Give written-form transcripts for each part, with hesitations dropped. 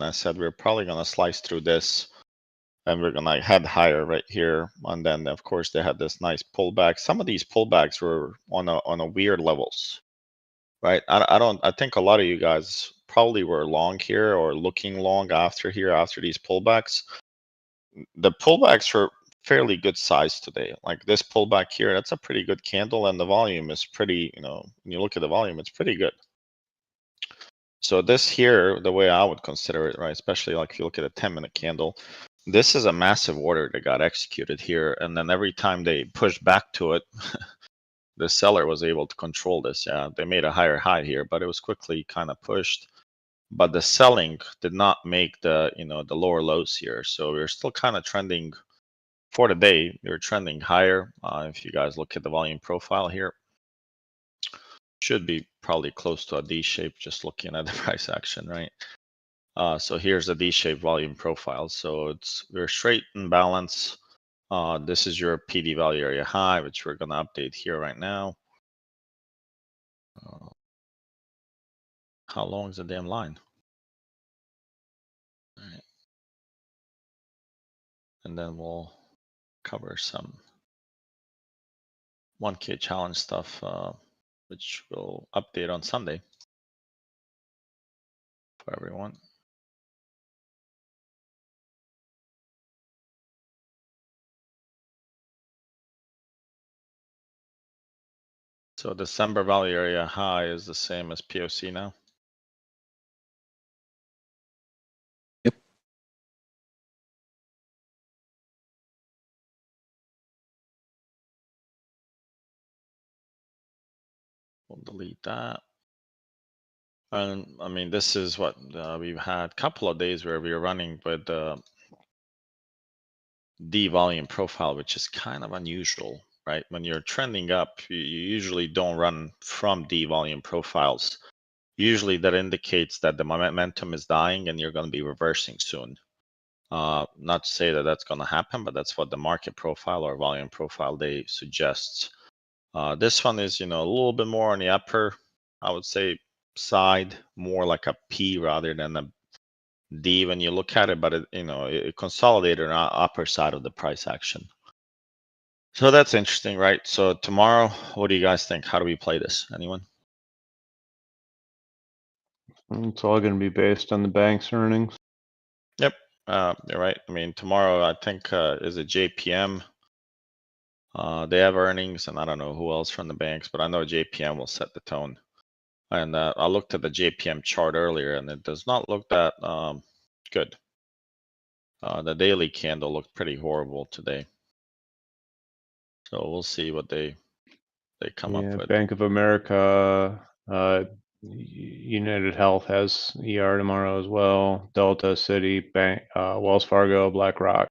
I said we're probably going to slice through this, and we're going to head higher right here. And then, of course, they had this nice pullback. Some of these pullbacks were on a weird levels, right? I think a lot of you guys probably were long here or looking long after these pullbacks. The pullbacks were fairly good size today. Like this pullback here, that's a pretty good candle, and the volume is pretty, when you look at the volume, it's pretty good. So this here, the way I would consider it, right, especially like if you look at a 10-minute candle, this is a massive order that got executed here. And then every time they pushed back to it, the seller was able to control this. Yeah, they made a higher high here, but it was quickly kind of pushed. But the selling did not make the, the lower lows here. So we're still kind of trending for the day. We're trending higher. If you guys look at the volume profile here, should be probably close to a D shape, just looking at the price action, right? So here's a D-shaped volume profile. So we're straight in balance. This is your PD value area high, which we're going to update here right now. How long is the damn line? All right. And then we'll cover some 1K challenge stuff, which we'll update on Sunday for everyone. So December value area high is the same as POC now. Yep. We'll delete that. And I mean, this is what we've had a couple of days where we were running with the D volume profile, which is kind of unusual, right? When you're trending up, you usually don't run from D volume profiles. Usually that indicates that the momentum is dying and you're going to be reversing soon. Not to say that that's going to happen, but that's what the market profile or volume profile day suggests. This one is, a little bit more on the upper, I would say, side, more like a P rather than a D when you look at it, but it consolidated on the upper side of the price action. So that's interesting, right? So tomorrow, what do you guys think? How do we play this? Anyone? It's all going to be based on the bank's earnings. Yep, you're right. I mean, tomorrow I think is a JPM. They have earnings, and I don't know who else from the banks, but I know JPM will set the tone. And I looked at the JPM chart earlier, and it does not look that good. The daily candle looked pretty horrible today. So we'll see what they come up with. Bank of America, United Health has ER tomorrow as well. Delta, Citi, Bank, Wells Fargo, BlackRock.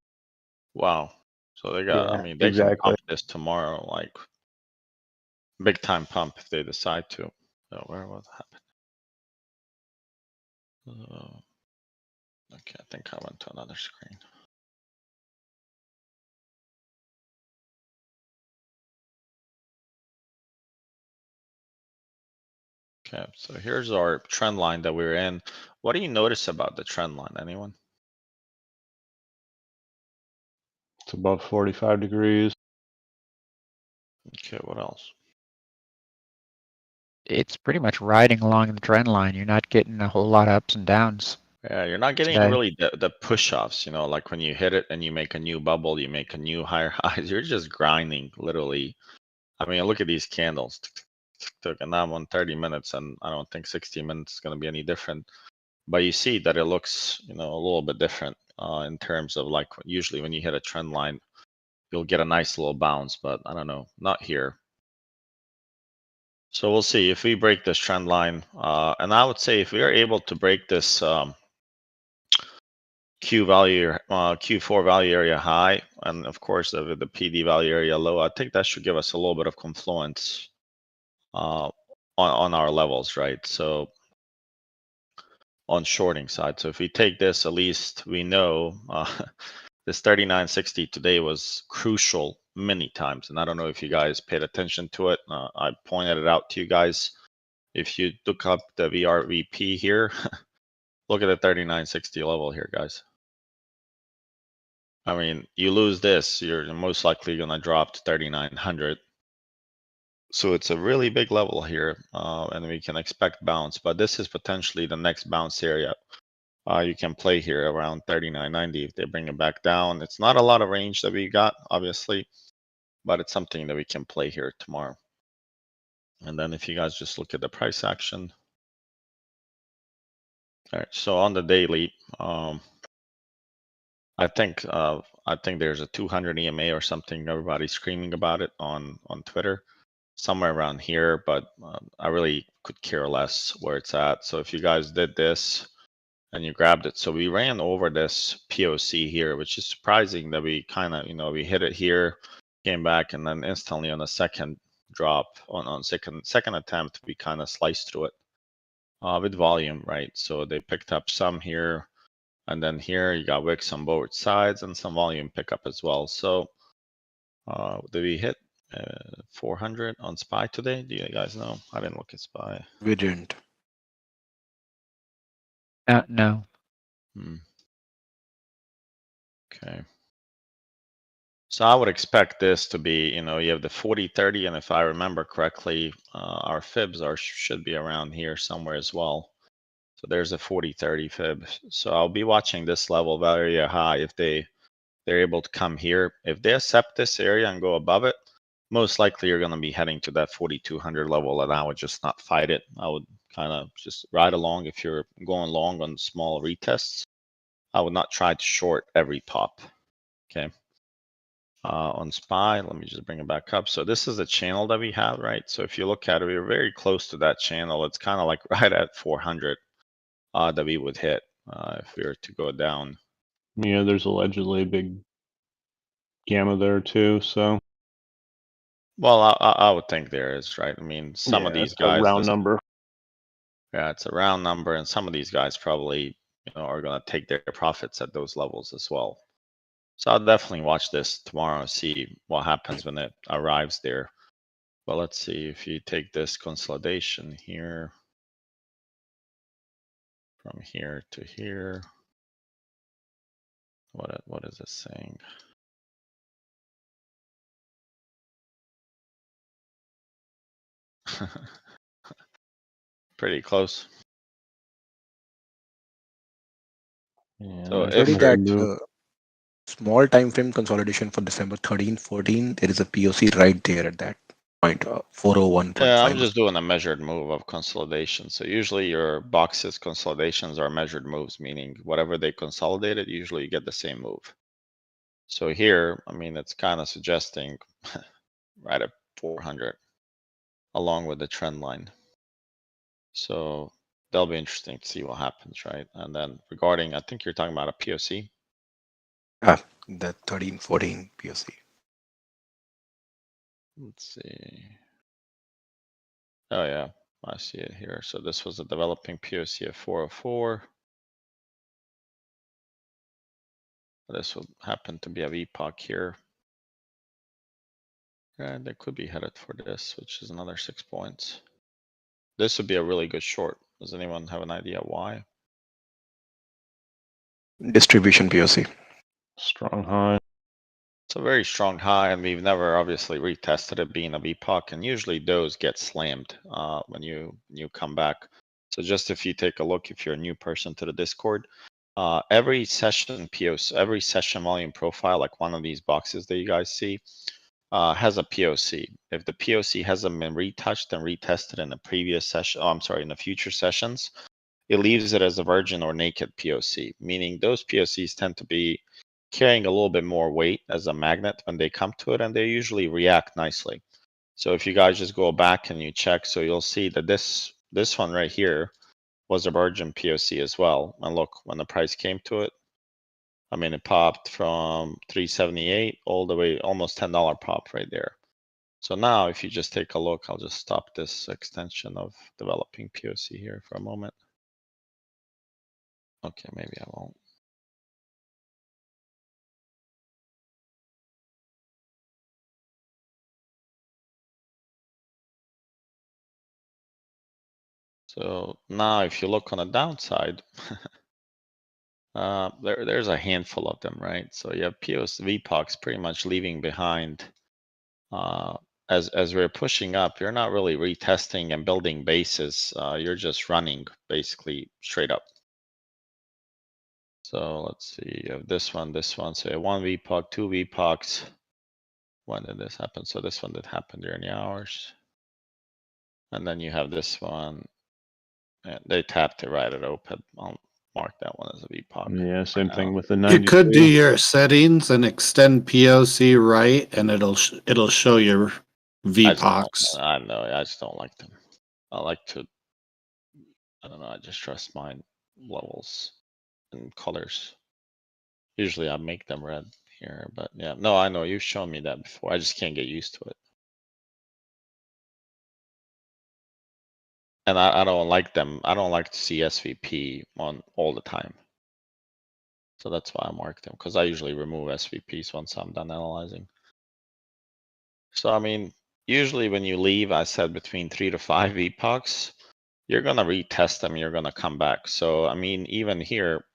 Wow. So they got, Yeah, I mean, they exactly. can pump this tomorrow, like big time pump if they decide to. So where was it happen? Okay, I think I went to another screen. Okay, so here's our trend line that we're in. What do you notice about the trend line? Anyone? It's above 45 degrees. Okay, what else? It's pretty much riding along the trend line. You're not getting a whole lot of ups and downs. Yeah, you're not getting today. really the push-offs, like when you hit it and you make a new bubble, you make a new higher highs. You're just grinding, literally. I mean, look at these candles. And now I'm on 30 minutes, and I don't think 60 minutes is going to be any different. But you see that it looks, a little bit different in terms of like usually when you hit a trend line, you'll get a nice little bounce, but I don't know, not here. So we'll see if we break this trend line. And I would say if we are able to break this Q4 value area high, and of course the PD value area low, I think that should give us a little bit of confluence on our levels, right? So on shorting side. So if we take this, at least we know this 39.60 today was crucial many times. And I don't know if you guys paid attention to it. I pointed it out to you guys. If you look up the VRVP here, Look at the 3960 level here, guys. I mean, you lose this, you're most likely going to drop to 3900. So it's a really big level here, and we can expect bounce, but this is potentially the next bounce area. You can play here around 39.90 if they bring it back down. It's not a lot of range that we got, obviously, but it's something that we can play here tomorrow. And then if you guys just look at the price action. All right, so on the daily, I think there's a 200 EMA or something. Everybody's screaming about it on Twitter, somewhere around here, but I really could care less where it's at. So if you guys did this and you grabbed it, so we ran over this POC here, which is surprising that we kind of, we hit it here, came back, and then instantly on the second drop, on second attempt, we kind of sliced through it with volume, right? So they picked up some here. And then here you got wicks on both sides and some volume pickup as well. So did we hit 400 on SPY today? Do you guys know? I didn't look at SPY. We didn't. No. Okay. So I would expect this to be, you have the 40-30, and if I remember correctly, our fibs should be around here somewhere as well. So there's a 40-30 fib. So I'll be watching this level very high if they're able to come here. If they accept this area and go above it, most likely you're going to be heading to that 4,200 level, and I would just not fight it. I would kind of just ride along. If you're going long on small retests, I would not try to short every pop. Okay. On SPY, let me just bring it back up. So this is the channel that we have, right? So if you look at it, we're very close to that channel. It's kind of like right at 400 that we would hit if we were to go down. Yeah, there's allegedly a big gamma there too, so. Well, I would think there is, right? I mean, some of these guys, a round number. Yeah, it's a round number, and some of these guys probably, are going to take their profits at those levels as well. So I'll definitely watch this tomorrow and see what happens when it arrives there. But let's see if you take this consolidation here, from here to here. What is it saying? Pretty close. Yeah, So nice if Already you're that small time frame consolidation for December 13, 14, there is a POC right there at that point, Yeah, 401.5. I'm just doing a measured move of consolidation. So usually your boxes consolidations are measured moves, meaning whatever they consolidated, usually you get the same move. So here, I mean, it's kind of suggesting right at 400 along with the trend line. So that'll be interesting to see what happens, right? And then regarding, I think you're talking about a POC. The 13, 14 POC. Let's see. Oh yeah, I see it here. So this was a developing POC at 404. This would happen to be a VPOC here. And they could be headed for this, which is another 6 points. This would be a really good short. Does anyone have an idea why? Distribution POC. strong high. It's a very strong high, and we've never obviously retested it being a VPOC, and usually those get slammed when you come back. So just if you take a look, if you're a new person to the Discord, every session POC, every session volume profile, like one of these boxes that you guys see, has a POC. If the POC hasn't been retouched and retested in the previous session, in the future sessions, it leaves it as a virgin or naked POC, meaning those POCs tend to be carrying a little bit more weight as a magnet when they come to it, and they usually react nicely. So if you guys just go back and you check, so you'll see that this one right here was a virgin POC as well. And look, when the price came to it, I mean, it popped from 378 all the way, almost $10 pop right there. So now if you just take a look, I'll just stop this extension of developing POC here for a moment. Okay, maybe I won't. So now if you look on the downside, There's a handful of them, right? So you have POC VPOCs pretty much leaving behind. As we're pushing up, you're not really retesting and building bases. You're just running basically straight up. So let's see, you have this one, so you have 1 VPOC, 2 VPOCs. When did this happen? So this one did happen during the hours. And then you have this one. And they tapped it right at open. I'll mark that one as a VPOC. Yeah, same now. thing with the You could do 92. your settings and extend POC right, and it'll show your VPOCs. I know. I just don't like them. I like to. I don't know. I just trust my levels and colors. Usually I make them red here, but yeah. No, I know you've shown me that before. I just can't get used to it. And I don't like them. I don't like to see SVP on all the time. So that's why I mark them, because I usually remove SVPs once I'm done analyzing. So, I mean, usually when you leave, I said between 3 to 5 VPOCs, you're going to retest them, you're going to come back. So, I mean, even here,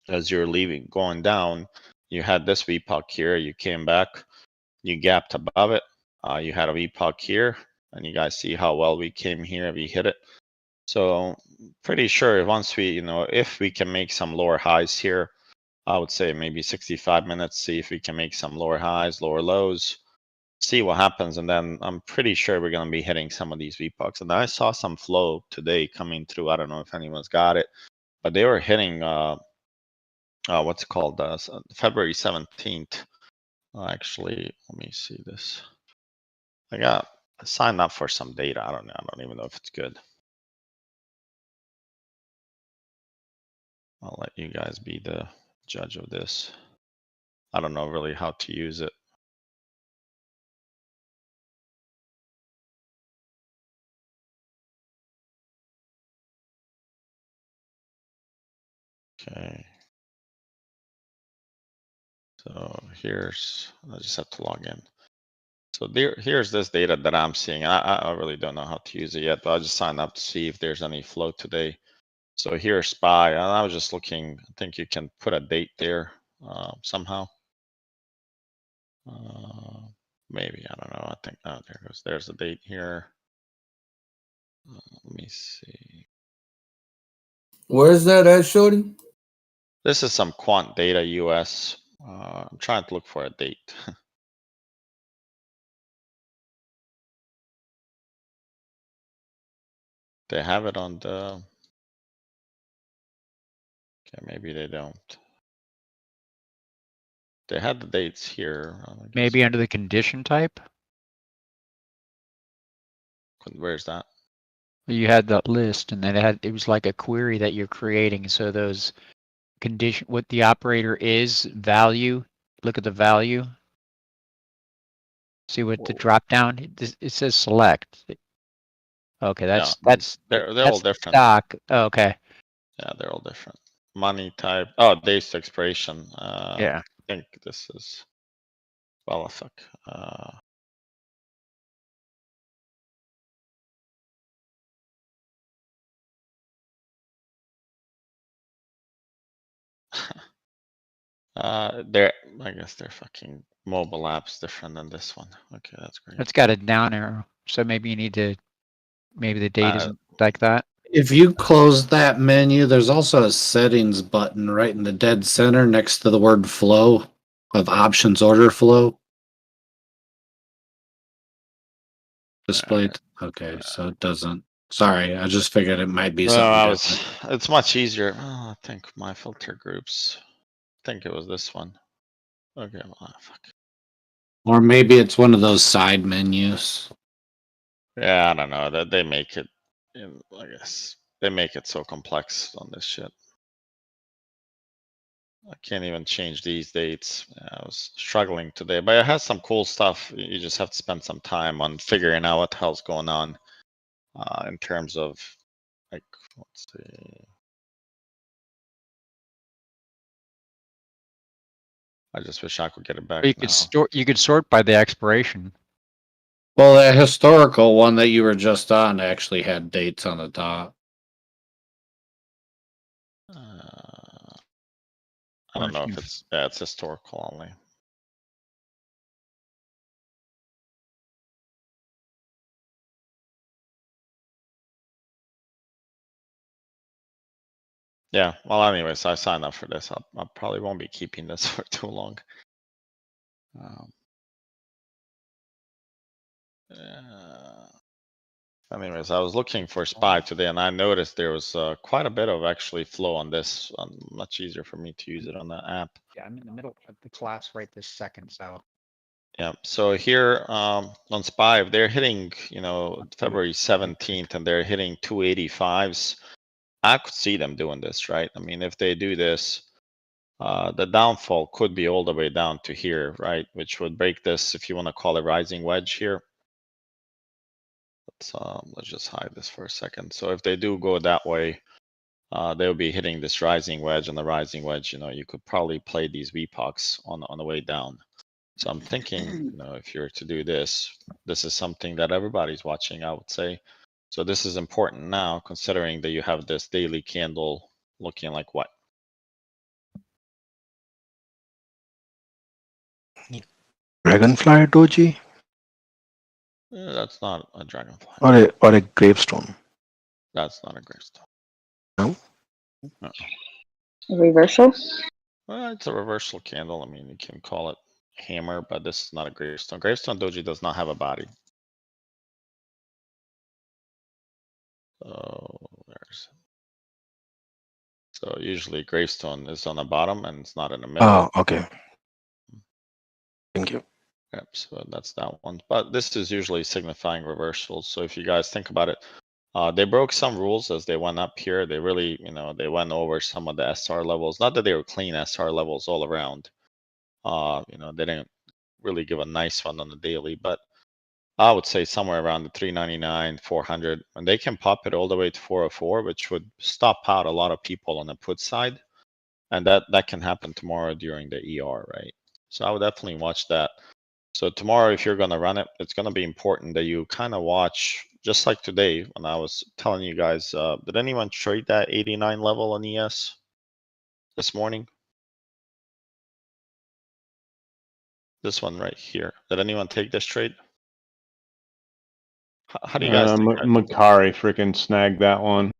as you're leaving, going down, you had this VPOC here, you came back, you gapped above it, you had a VPOC here, and you guys see how well we came here, we hit it. So, pretty sure once we, if we can make some lower highs here, I would say maybe 65 minutes, see if we can make some lower highs, lower lows, see what happens. And then I'm pretty sure we're going to be hitting some of these VPOCs. And I saw some flow today coming through. I don't know if anyone's got it, but they were hitting, what's it called? February 17th. Actually, let me see this. I signed up for some data. I don't know. I don't even know if it's good. I'll let you guys be the judge of this. I don't know really how to use it. Okay. So I just have to log in. So here's this data that I'm seeing. I really don't know how to use it yet, but I just signed up to see if there's any flow today. So here's SPY, and I was just looking. I think you can put a date there somehow. Maybe, I don't know. I think, oh, there it goes. There's the date here. Let me see. Where's that at, Shorty? This is some quant data US. I'm trying to look for a date. They have it on the. Okay, maybe they don't. They had the dates here. Maybe under the condition type. Where's that? You had that list, and then it was like a query that you're creating. So those condition, what the operator is, value. Look at the value. See what the drop down. It says select. Okay, that's they're that's all different. stock. Oh, okay. Yeah, they're all different. Money type. Oh, days to expiration. Yeah. I think this is. Well, fuck. I guess their fucking mobile app's different than this one. Okay, that's great. It's got a down arrow, so maybe you need to. Maybe the date isn't like that. If you close that menu, there's also a settings button right in the dead center next to the word flow of options order flow. Displayed. Okay, so it doesn't. Sorry, I just figured it might be something different. It's much easier. Oh, I think my filter groups. I think it was this one. Okay, well, fuck. Or maybe it's one of those side menus. Yeah, I don't know. That they make it. I guess they make it so complex on this shit. I can't even change these dates. I was struggling today, but it has some cool stuff. You just have to spend some time on figuring out what the hell's going on in terms of, like, let's see. I just wish I could get it back. Or you could sort by the expiration. Well, the historical one that you were just on actually had dates on the top. I don't know if it's, yeah, it's historical only. Yeah, well, anyways, I signed up for this. I probably won't be keeping this for too long. Anyways, I was looking for SPY today, and I noticed there was quite a bit of actually flow on this. Much easier for me to use it on the app. Yeah, I'm in the middle of the class right this second, so. Yeah, so here on SPY, if they're hitting, you know, February 17th and they're hitting 285s, I could see them doing this, right? I mean, if they do this, the downfall could be all the way down to here, right? Which would break this, if you want to call it rising wedge here. Let's just hide this for a second. So if they do go that way, they'll be hitting this rising wedge, and the rising wedge, you know, you could probably play these VPOCs on the way down. So I'm thinking, you know, if you're to do this, this is something that everybody's watching, I would say. So this is important now, considering that you have this daily candle looking like what? Dragonfly doji That's not a dragonfly. or a gravestone. That's not a gravestone. No? No. Reversal? Well, it's a reversal candle. I mean, you can call it hammer, but this is not a gravestone. Gravestone doji does not have a body. So there's. So usually gravestone is on the bottom and it's not in the middle. Oh, okay. Thank you. Yep, so that's that one. But this is usually signifying reversals. So if you guys think about it, they broke some rules as they went up here. They really, you know, they went over some of the SR levels. Not that they were clean SR levels all around. You know, they didn't really give a nice one on the daily, but I would say somewhere around the 399, 400, and they can pop it all the way to 404, which would stop out a lot of people on the put side. And that can happen tomorrow during the ER, right? So I would definitely watch that. So tomorrow, if you're going to run it, it's going to be important that you kind of watch, just like today when I was telling you guys, did anyone trade that 89 level on ES this morning? This one right here. Did anyone take this trade? How do you guys think? Makari freaking snagged that one.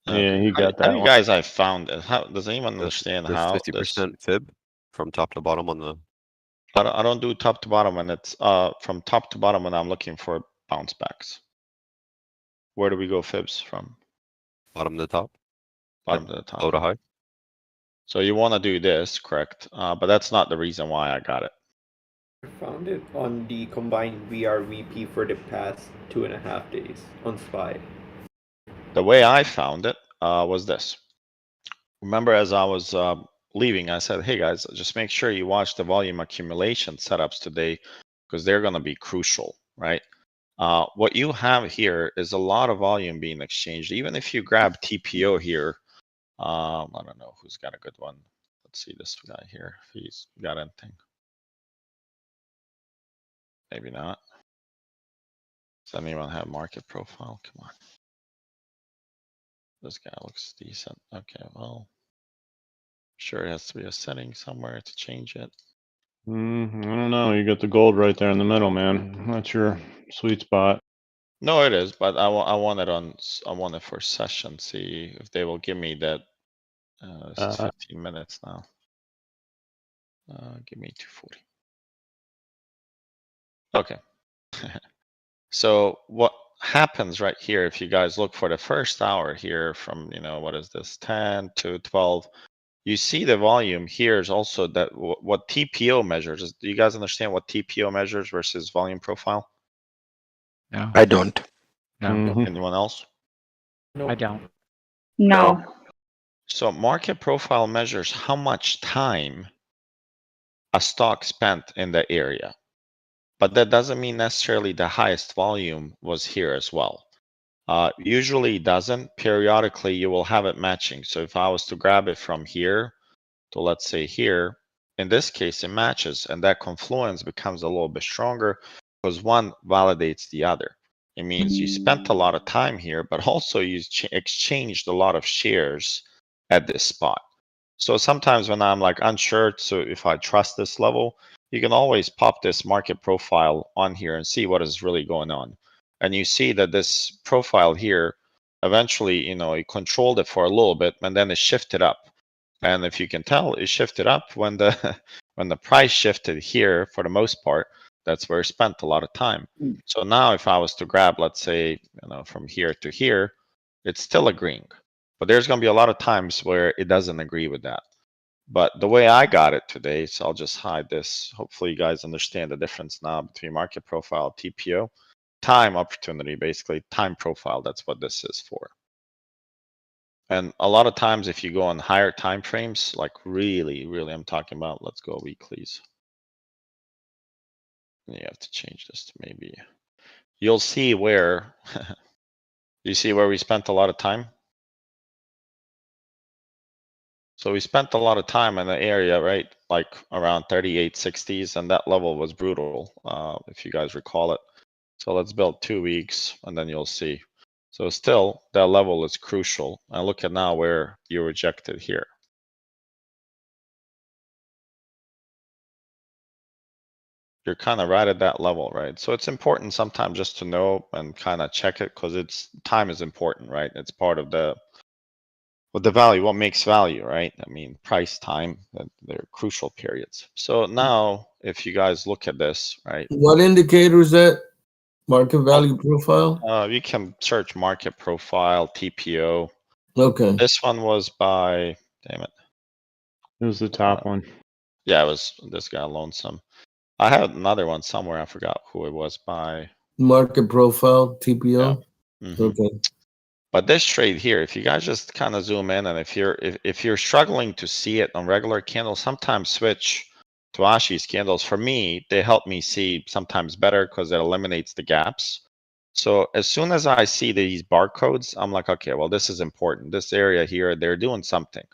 Yeah, he got that How do you one. guys I found it? How does anyone understand There's how 50% fib from top to bottom on the. I don't do top to bottom, and it's from top to bottom when I'm looking for bounce backs. Where do we go fibs from? Bottom to the top. Bottom to the top. Low to high. So you want to do this, correct? But that's not the reason why I got it. I found it on the combined VRVP for the past 2.5 days on SPY. The way I found it was this. Remember, as I was leaving, I said, hey guys, just make sure you watch the volume accumulation setups today, because they're going to be crucial, right? What you have here is a lot of volume being exchanged. Even if you grab TPO here, I don't know who's got a good one. Let's see this guy here, if he's got anything. Maybe not. Does anyone have market profile? Come on. This guy looks decent. Okay, well, sure it has to be a setting somewhere to change it. I don't know. You got the gold right there in the middle, man. That's your sweet spot. No, it is, but I want it for session. See if they will give me that. This is 15 minutes now. Give me 240. Okay. So what happens right here, if you guys look for the first hour here from, you know, what is this, 10 to 12, you see the volume here is also that what TPO measures. Do you guys understand what TPO measures versus volume profile? No, I don't. no, Anyone else? No. I don't. No. So market profile measures how much time a stock spent in the area. But that doesn't mean necessarily the highest volume was here as well. Usually it doesn't. Periodically, you will have it matching. So if I was to grab it from here to, let's say, here, in this case, it matches, and that confluence becomes a little bit stronger because one validates the other. It means you spent a lot of time here, but also you exchanged a lot of shares at this spot. So sometimes when I'm like unsure, so if I trust this level, you can always pop this market profile on here and see what is really going on. And you see that this profile here, eventually, you know, it controlled it for a little bit and then it shifted up. And if you can tell, it shifted up when the when the price shifted here for the most part. That's where it spent a lot of time. So now if I was to grab, let's say, you know, from here to here, it's still agreeing. But there's going to be a lot of times where it doesn't agree with that. But the way I got it today, so I'll just hide this. Hopefully you guys understand the difference now between market profile, TPO, time opportunity, basically time profile. That's what this is for. And a lot of times if you go on higher time frames, like really, I'm talking about, let's go weeklies. You have to change this to maybe, you'll see where, you see where we spent a lot of time. So we spent a lot of time in the area, right? Like around 3860s, and that level was brutal, if you guys recall it. So let's build 2 weeks and then you'll see. So still that level is crucial. And look at now where you rejected here. You're kind of right at that level, right? So it's important sometimes just to know and kind of check it because it's time is important, right? It's part of the value, what makes value, right? I mean, price, time, they're crucial periods. So now if you guys look at this, right? What indicator is that? Market value profile? You can search market profile, TPO. Okay. This one was by, damn it. It was the top one. Yeah, it was this guy Lonesome. I had another one somewhere. I forgot who it was by. Market profile, TPO. Yeah. Okay. But this trade here, if you guys just kind of zoom in, and if you're struggling to see it on regular candles, sometimes switch to Ashi's candles. For me, they help me see sometimes better because it eliminates the gaps. So as soon as I see these barcodes, I'm like, okay, well, this is important. This area here, they're doing something.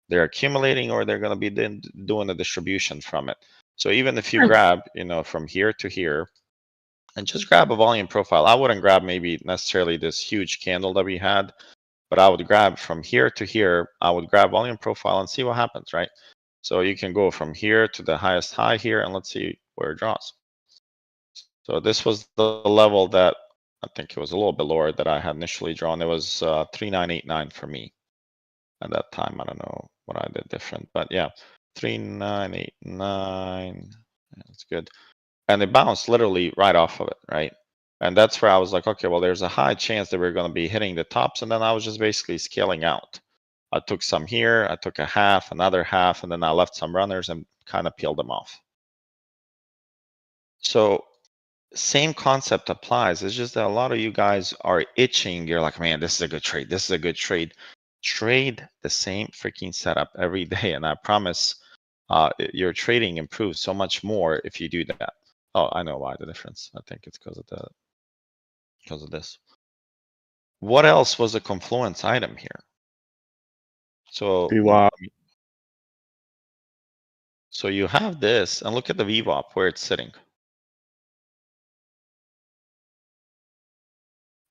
They're accumulating or they're going to be doing a distribution from it. So even if you grab, you know, from here to here, and just grab a volume profile, I wouldn't grab maybe necessarily this huge candle that we had, but I would grab from here to here, I would grab volume profile and see what happens, right? So you can go from here to the highest high here, and let's see where it draws. So this was the level that I think it was a little bit lower that I had initially drawn. It was 3989 for me at that time. I don't know what I did different, but yeah, 3989. Yeah, that's good. And it bounced literally right off of it, right? And that's where I was like, okay, well, there's a high chance that we're going to be hitting the tops. And then I was just basically scaling out. I took some here, I took a half, another half, and then I left some runners and kind of peeled them off. So same concept applies. It's just that a lot of you guys are itching. You're like, man, this is a good trade. This is a good trade. Trade the same freaking setup every day. And I promise your trading improves so much more if you do that. Oh, I know why the difference. I think it's because of this. What else was a confluence item here? So VWAP. So you have this, and look at the VWAP where it's sitting.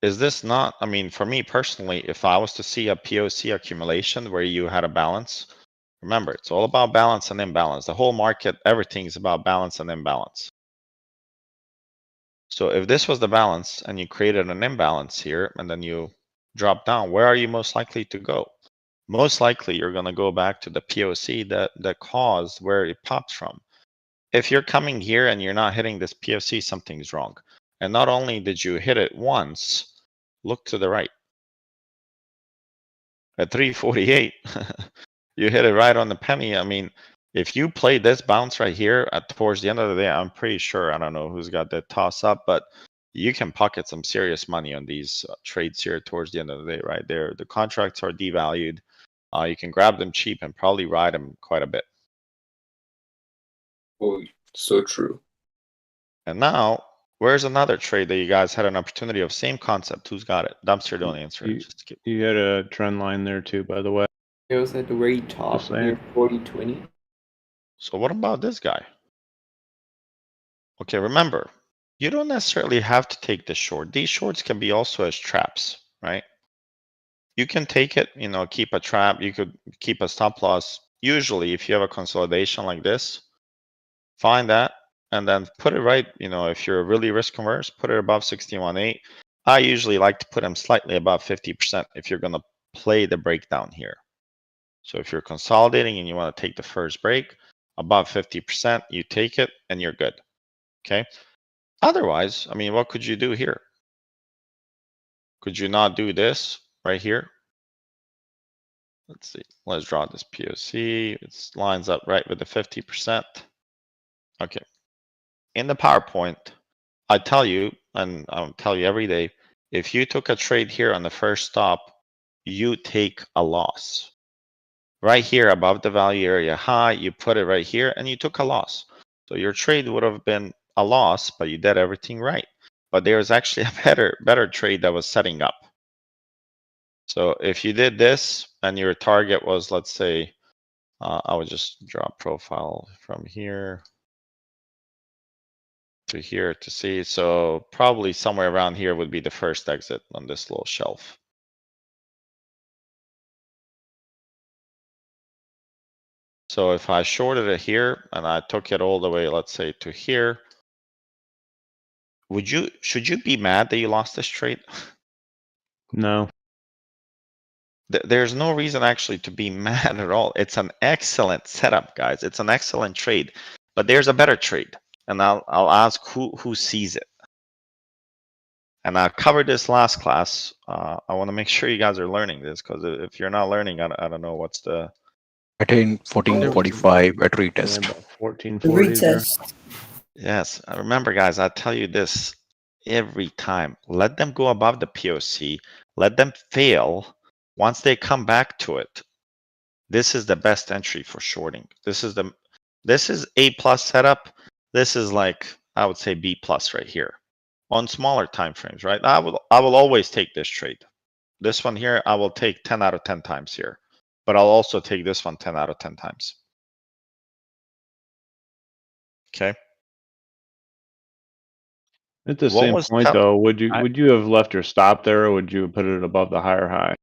Is this not, I mean, for me personally, if I was to see a POC accumulation where you had a balance, remember, it's all about balance and imbalance. The whole market, everything's about balance and imbalance. So if this was the balance and you created an imbalance here and then you drop down, where are you most likely to go? Most likely you're going to go back to the POC that caused where it popped from. If you're coming here and you're not hitting this POC, something's wrong. And not only did you hit it once, look to the right. At 348, you hit it right on the penny. I mean, if you play this bounce right here towards the end of the day, I'm pretty sure, I don't know who's got that toss up, but you can pocket some serious money on these trades here towards the end of the day, right there. The contracts are devalued. You can grab them cheap and probably ride them quite a bit. Oh, so true. And now, where's another trade that you guys had an opportunity of same concept? Who's got it? Dumpster, don't answer it. Just skip. You had a trend line there too, by the way. It was at the very top near 4020. So what about this guy? Okay, remember, you don't necessarily have to take this short. These shorts can be also as traps, right? You can take it, you know, keep a trap. You could keep a stop loss usually if you have a consolidation like this, find that and then put it right, you know, if you're really risk averse, put it above 61.8. I usually like to put them slightly above 50% if you're gonna play the breakdown here. So if you're consolidating and you want to take the first break above 50%, you take it and you're good. Okay. Otherwise, I mean, what could you do here? Could you not do this right here? Let's see. Let's draw this POC. It lines up right with the 50%. Okay. In the PowerPoint, I tell you, and I'll tell you every day, if you took a trade here on the first stop, you take a loss. Right here above the value area high, you put it right here and you took a loss. So your trade would have been a loss, but you did everything right. But there's actually a better trade that was setting up. So if you did this and your target was, let's say, I would just draw a profile from here to here to see. So probably somewhere around here would be the first exit on this little shelf. So if I shorted it here and I took it all the way, let's say to here, should you be mad that you lost this trade? No. There's no reason actually to be mad at all. It's an excellent setup, guys. It's an excellent trade, but there's a better trade, and I'll ask who sees it. And I covered this last class. I want to make sure you guys are learning this, because if you're not learning, I don't know what's the. I think 1445 at retest. Yeah, about 1440 there. Retest. Yes, I remember, guys. I tell you this every time. Let them go above the POC. Let them fail. Once they come back to it, this is the best entry for shorting. This is A plus setup. This is like, I would say B plus right here on smaller time frames, right? I will always take this trade. This one here, I will take 10 out of 10 times here, but I'll also take this one 10 out of 10 times. Okay. At the What same was point, tell- though, would you have left your stop there, or would you have put it above the higher high?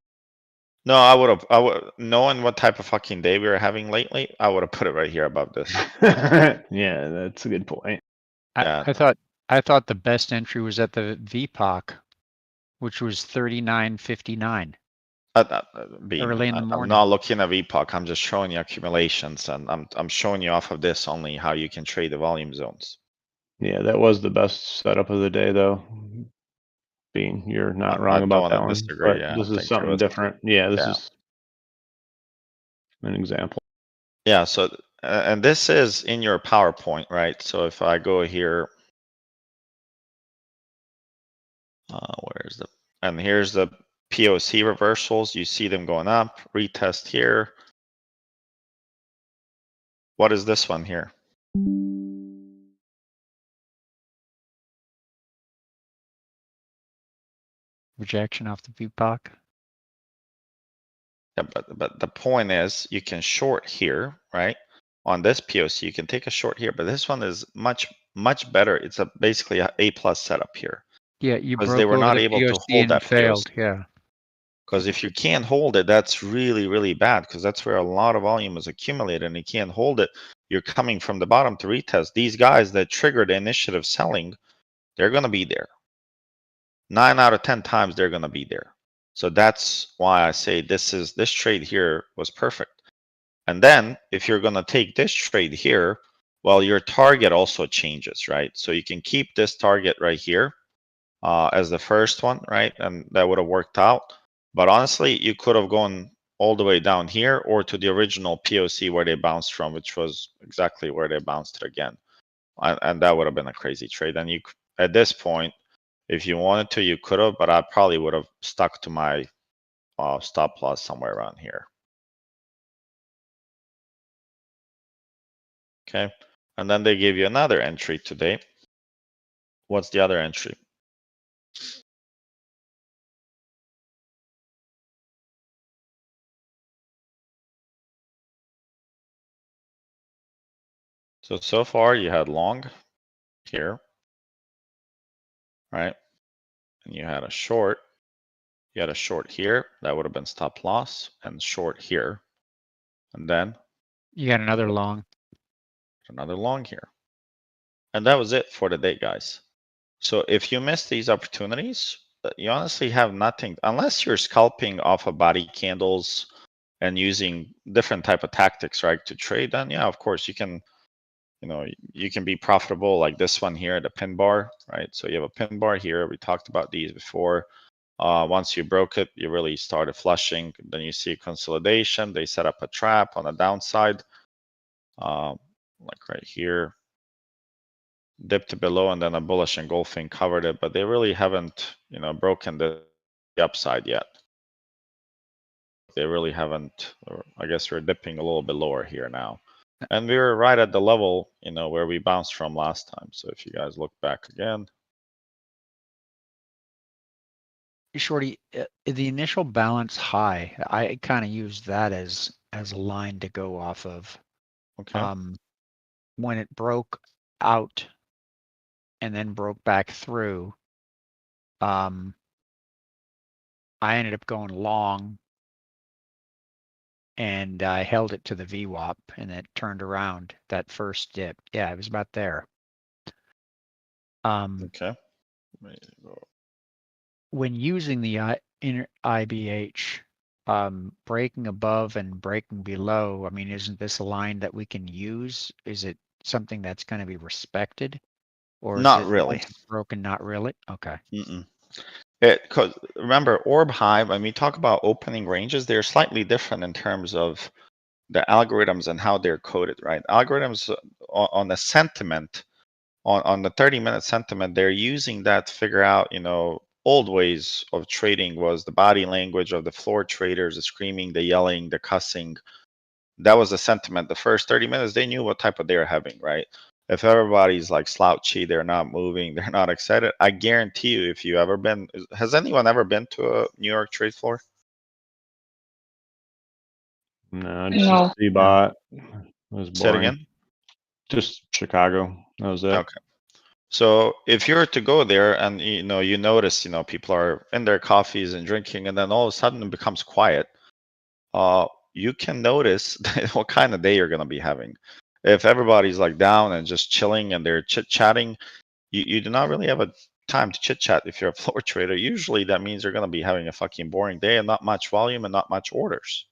No, I would, knowing what type of fucking day we were having lately, I would have put it right here above this. Yeah, that's a good point. Yeah. I thought the best entry was at the VPOC, which was 39.59 early in the I'm morning. not looking at VPOC. I'm just showing you accumulations, and I'm showing you off of this only how you can trade the volume zones. Yeah, that was the best setup of the day, though. Being you're not I wrong don't about wanna that one, disagree, but yeah, I this think is there something was- different. Yeah, this Yeah. is an example. Yeah. So and this is in your PowerPoint, right? So if I go here, where's the, and here's the POC reversals. You see them going up. Retest here. What is this one here? Rejection off the VPOC. Yeah, but the point is, you can short here, right? On this POC, you can take a short here, but this one is much better. It's basically a A plus setup here, Yeah, you because broke they were over not the able to POC hold and that failed. POC. Yeah. Because if you can't hold it, that's really bad, because that's where a lot of volume is accumulated, and you can't hold it. You're coming from the bottom to retest. These guys that triggered the initiative selling, they're going to be there. 9 out of 10 times they're going to be there. So that's why I say this trade here was perfect. And then if you're going to take this trade here, well, your target also changes, right? So you can keep this target right here as the first one, right? And that would have worked out. But honestly, you could have gone all the way down here or to the original POC where they bounced from, which was exactly where they bounced it again. And that would have been a crazy trade. And you, at this point, if you wanted to, you could have, but I probably would have stuck to my stop loss somewhere around here. Okay. And then they gave you another entry today. What's the other entry? So far you had long here, right? And you had a short. You had a short here. That would have been stop loss, and short here. And then You got another long. Another long here. And that was it for the day, guys. So if you miss these opportunities, you honestly have nothing, unless you're scalping off of body candles and using different type of tactics, right, to trade, then yeah, of course you can, you know, you can be profitable like this one here, the pin bar, right? So you have a pin bar here. We talked about these before. Once you broke it, you really started flushing. Then you see consolidation. They set up a trap on the downside, like right here. Dipped to below, and then a bullish engulfing covered it, but they really haven't, you know, broken the upside yet. They really haven't, or I guess we're dipping a little bit lower here now. And we were right at the level, you know, where we bounced from last time. So if you guys look back again. Shorty, the initial balance high, I kind of used that as a line to go off of. Okay. When it broke out and then broke back through, I ended up going long, and I held it to the VWAP, and it turned around that first dip. Yeah, it was about there. Okay. When using the inner IBH, breaking above and breaking below, I mean, isn't this a line that we can use? Is it something that's going to be respected? Or is Not it really. once it's broken, not really? Okay. Because remember, orb high, when we talk about opening ranges, they're slightly different in terms of the algorithms and how they're coded, right? Algorithms on the sentiment, on the 30-minute sentiment, they're using that to figure out, you know, old ways of trading was the body language of the floor traders, the screaming, the yelling, the cussing. That was the sentiment. The first 30 minutes, they knew what type of day they're having, right? If everybody's like slouchy, they're not moving, they're not excited, I guarantee you, if you ever been, has anyone ever been to a New York trade floor? No, just No. a C-bot. It was Say it boring. again. Just Chicago. That was it. Okay. So if you were to go there and you know you notice, you know, people are in their coffees and drinking, and then all of a sudden it becomes quiet, you can notice what kind of day you're gonna be having. If everybody's like down and just chilling and they're chit-chatting, you do not really have a time to chit-chat if you're a floor trader. Usually that means you're gonna be having a fucking boring day and not much volume and not much orders.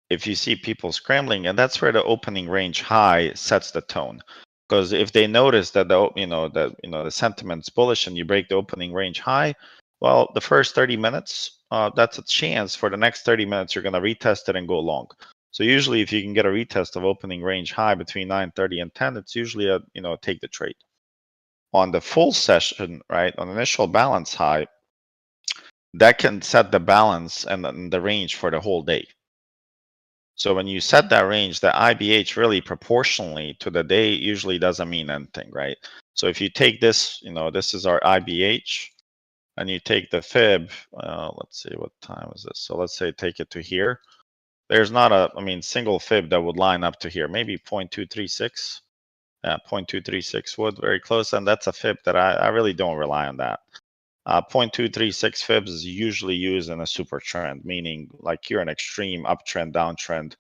If you see people scrambling, and that's where the opening range high sets the tone. Because if they notice that the sentiment's bullish and you break the opening range high, well, the first 30 minutes, that's a chance for the next 30 minutes you're going to retest it and go long. So usually, if you can get a retest of opening range high between 9:30 and 10, it's usually a take the trade. On the full session, right, on initial balance high, that can set the balance and the range for the whole day. So when you set that range, the IBH really proportionally to the day usually doesn't mean anything, right? So if you take this, this is our IBH, and you take the fib, let's see, what time is this? So let's say take it to here. There's not a, single fib that would line up to here, maybe 0.236. 0.236 would, very close, and that's a fib that I really don't rely on that. 0.236 fibs is usually used in a super trend, meaning like you're an extreme uptrend, downtrend.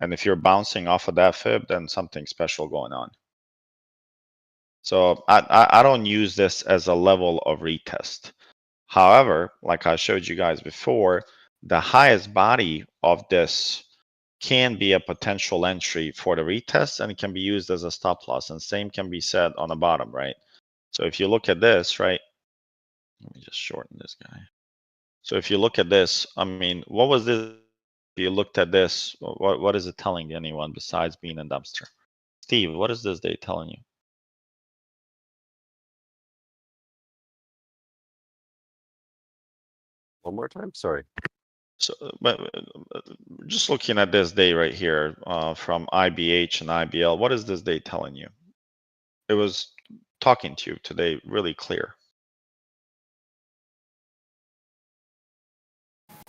And if you're bouncing off of that fib, then something special going on. So I don't use this as a level of retest. However, like I showed you guys before, the highest body of this can be a potential entry for the retest, and it can be used as a stop loss. And same can be said on the bottom, right? So if you look at this, right? Let me just shorten this guy. So if you look at this, what was this? If you looked at this, what is it telling anyone besides being a dumpster? Steve, what is this day telling you? One more time? Sorry. So, but just looking at this day right here from IBH and IBL, what is this day telling you? It was talking to you today really clear.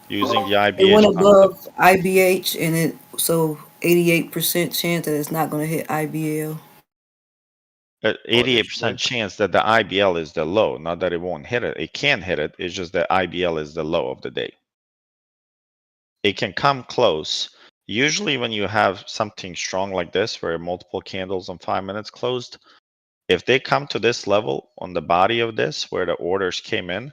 Using the IBH. It went above IBH, and it so 88% chance that it's not going to hit IBL. 88% chance that the IBL is the low, not that it won't hit it. It can hit it. It's just that IBL is the low of the day. It can come close. usually when you have something strong like this, where multiple candles on 5 minutes closed, if they come to this level on the body of this, where the orders came in,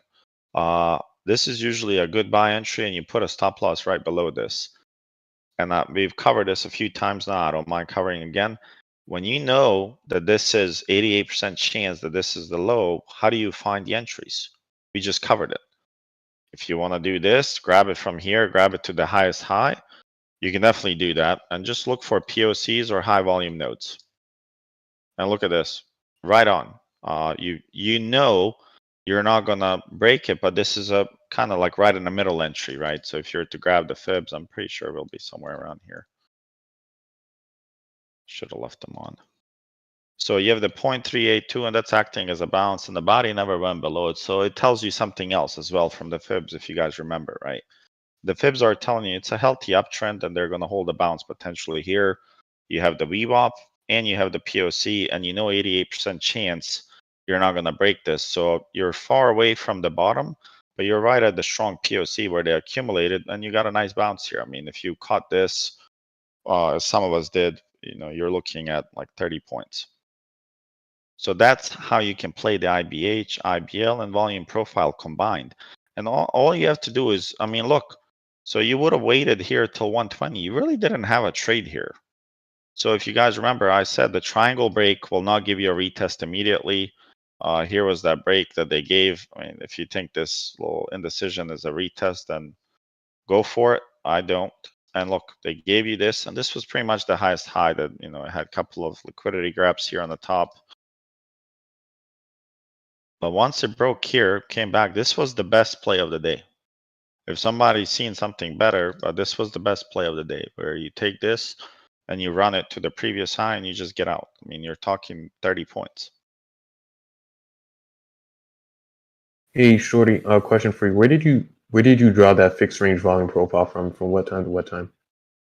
this is usually a good buy entry, and you put a stop loss right below this. And we've covered this a few times now. I don't mind covering again. When you know that this is 88% chance that this is the low, how do you find the entries? We just covered it. If you want to do this, grab it from here, grab it to the highest high. You can definitely do that, and just look for POCs or high volume nodes. And look at this, right on. You know you're not gonna break it, but this is a kind of like right in the middle entry, right? So if you're to grab the fibs, I'm pretty sure we'll be somewhere around here. Should have left them on. So you have the 0.382, and that's acting as a bounce, and the body never went below it. So it tells you something else as well from the fibs, if you guys remember, right? The fibs are telling you it's a healthy uptrend, and they're going to hold a bounce potentially here. You have the VWAP and you have the POC, and you know 88% chance you're not going to break this. So you're far away from the bottom, but you're right at the strong POC where they accumulated, and you got a nice bounce here. I mean, if you caught this, as some of us did, you're looking at like 30 points. So that's how you can play the IBH, IBL, and volume profile combined. And all you have to do is, I mean, look, so you would have waited here till 120. You really didn't have a trade here. So if you guys remember, I said the triangle break will not give you a retest immediately. Here was that break that they gave. I mean, if you think this little indecision is a retest, then go for it. I don't. And look, they gave you this, and this was pretty much the highest high that, it had a couple of liquidity grabs here on the top. But once it broke here, came back, this was the best play of the day. If somebody's seen something better, but this was the best play of the day, where you take this and you run it to the previous high and you just get out. I mean, you're talking 30 points. Hey, Shorty, question for you. Where did you draw that fixed range volume profile from what time to what time?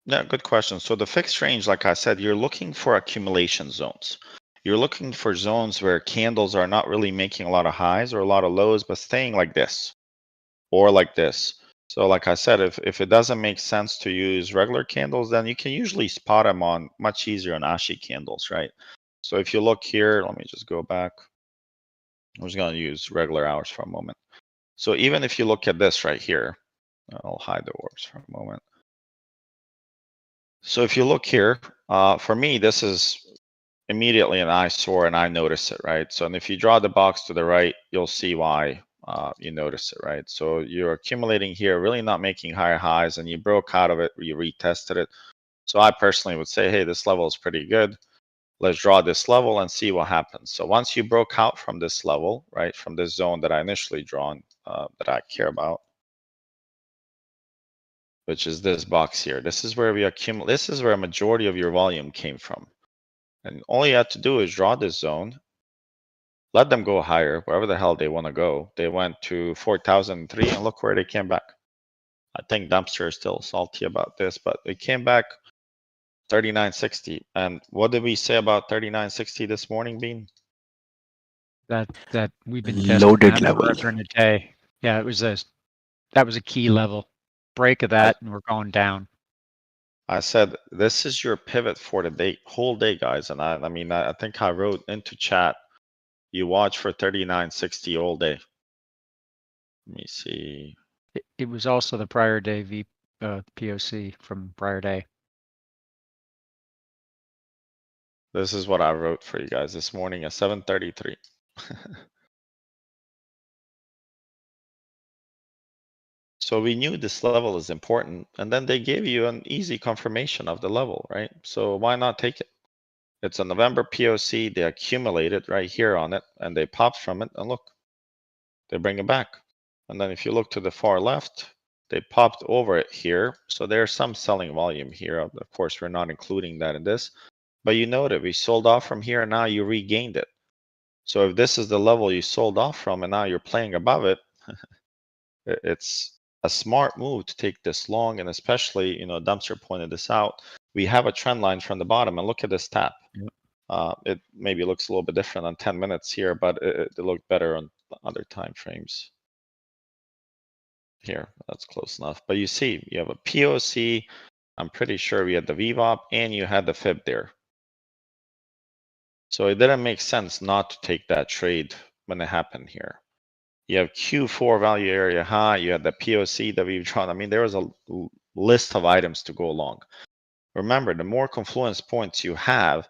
Yeah, good question. So the fixed range, like I said, you're looking for accumulation zones. You're looking for zones where candles are not really making a lot of highs or a lot of lows, but staying like this or like this. So like I said, if it doesn't make sense to use regular candles, then you can usually spot them on much easier on Ashi candles, right? So if you look here, let me just go back. I'm just going to use regular hours for a moment. So even if you look at this right here, I'll hide the orbs for a moment. So if you look here, for me, this is immediately an eyesore, and I notice it, right? So and if you draw the box to the right, you'll see why you notice it, right? So you're accumulating here, really not making higher highs, and you broke out of it, you retested it. So I personally would say, hey, this level is pretty good. Let's draw this level and see what happens. So once you broke out from this level, right, from this zone that I initially drawn, that I care about, which is this box here. This is where we accumulate. This is where a majority of your volume came from. And all you have to do is draw this zone, let them go higher, wherever the hell they want to go. They went to 4,003, and look where they came back. I think Dumpster is still salty about this, but they came back 39.60. And what did we say about 39.60 this morning, Bean? That we've been testing Loaded that level. forever and a day. Yeah, that was a key level. Break of that, and we're going down. I said this is your pivot for the day, whole day, guys. And I mean, I think I wrote into chat, you watch for 39.60 all day. Let me see. It was also the prior day POC from prior day. This is what I wrote for you guys this morning at 7:33. So we knew this level is important, and then they gave you an easy confirmation of the level, right? So why not take it? It's a November POC. They accumulated right here on it, and they popped from it, and look, they bring it back. And then if you look to the far left, they popped over it here. So there's some selling volume here. Of course, we're not including that in this, but you know that we sold off from here, and now you regained it. So if this is the level you sold off from, and now you're playing above it, it's a smart move to take this long. And especially, Dumpster pointed this out, we have a trend line from the bottom, and look at this tap. Yep. It maybe looks a little bit different on 10 minutes here, but it looked better on other time frames. Here, that's close enough. But you see, you have a POC, I'm pretty sure we had the VWAP and you had the fib there. So it didn't make sense not to take that trade when it happened here. You have Q4 value area high, you had the POC that we've drawn. I mean, there was a list of items to go along. Remember, the more confluence points you have,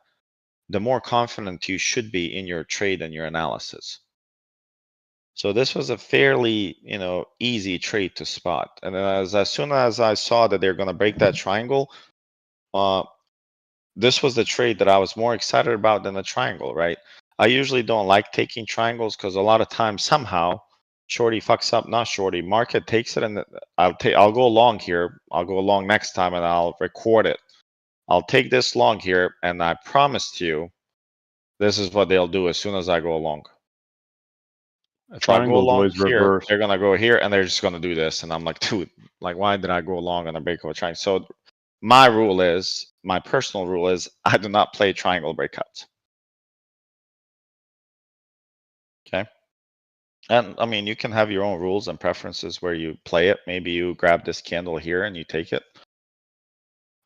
the more confident you should be in your trade and your analysis. So this was a fairly, easy trade to spot. And then as soon as I saw that they're going to break that triangle, this was the trade that I was more excited about than the triangle, right? I usually don't like taking triangles because a lot of times somehow shorty fucks up, not shorty, market takes it, and I'll go long here. I'll go long next time and I'll record it. I'll take this long here, and I promised you this is what they'll do as soon as I go along. If I go Triangle's along always here, reversed. they're gonna go here and they're just gonna do this. And I'm like, dude, like, why did I go along on a breakout triangle? So my rule is, my personal rule is, I do not play triangle breakouts. Okay. And I mean, you can have your own rules and preferences where you play it. Maybe you grab this candle here and you take it.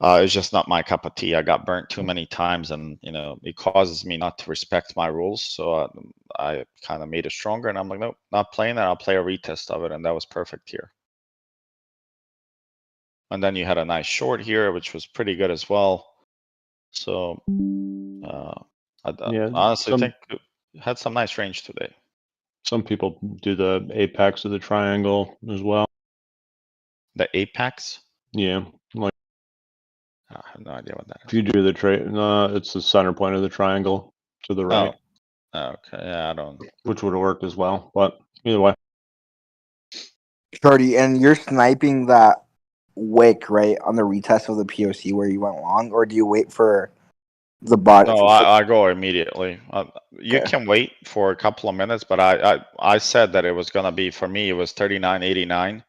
It's just not my cup of tea. I got burnt too many times, and it causes me not to respect my rules. So I kind of made it stronger, and I'm like, nope, not playing that. I'll play a retest of it, and that was perfect here. And then you had a nice short here, which was pretty good as well. So I honestly think it had some nice range today. Some people do the apex of the triangle as well. The apex? Yeah, like I have no idea what that is. if you do the trade, it's the center point of the triangle to the right. Oh, okay. Yeah, I don't. Which would work as well, but either way. Shorty, and you're sniping that wick, right, on the retest of the POC where you went long, or do you wait for the bot? No, I go immediately. You Okay. can wait for a couple of minutes, but I said that it was gonna be, for me, it was 39.89.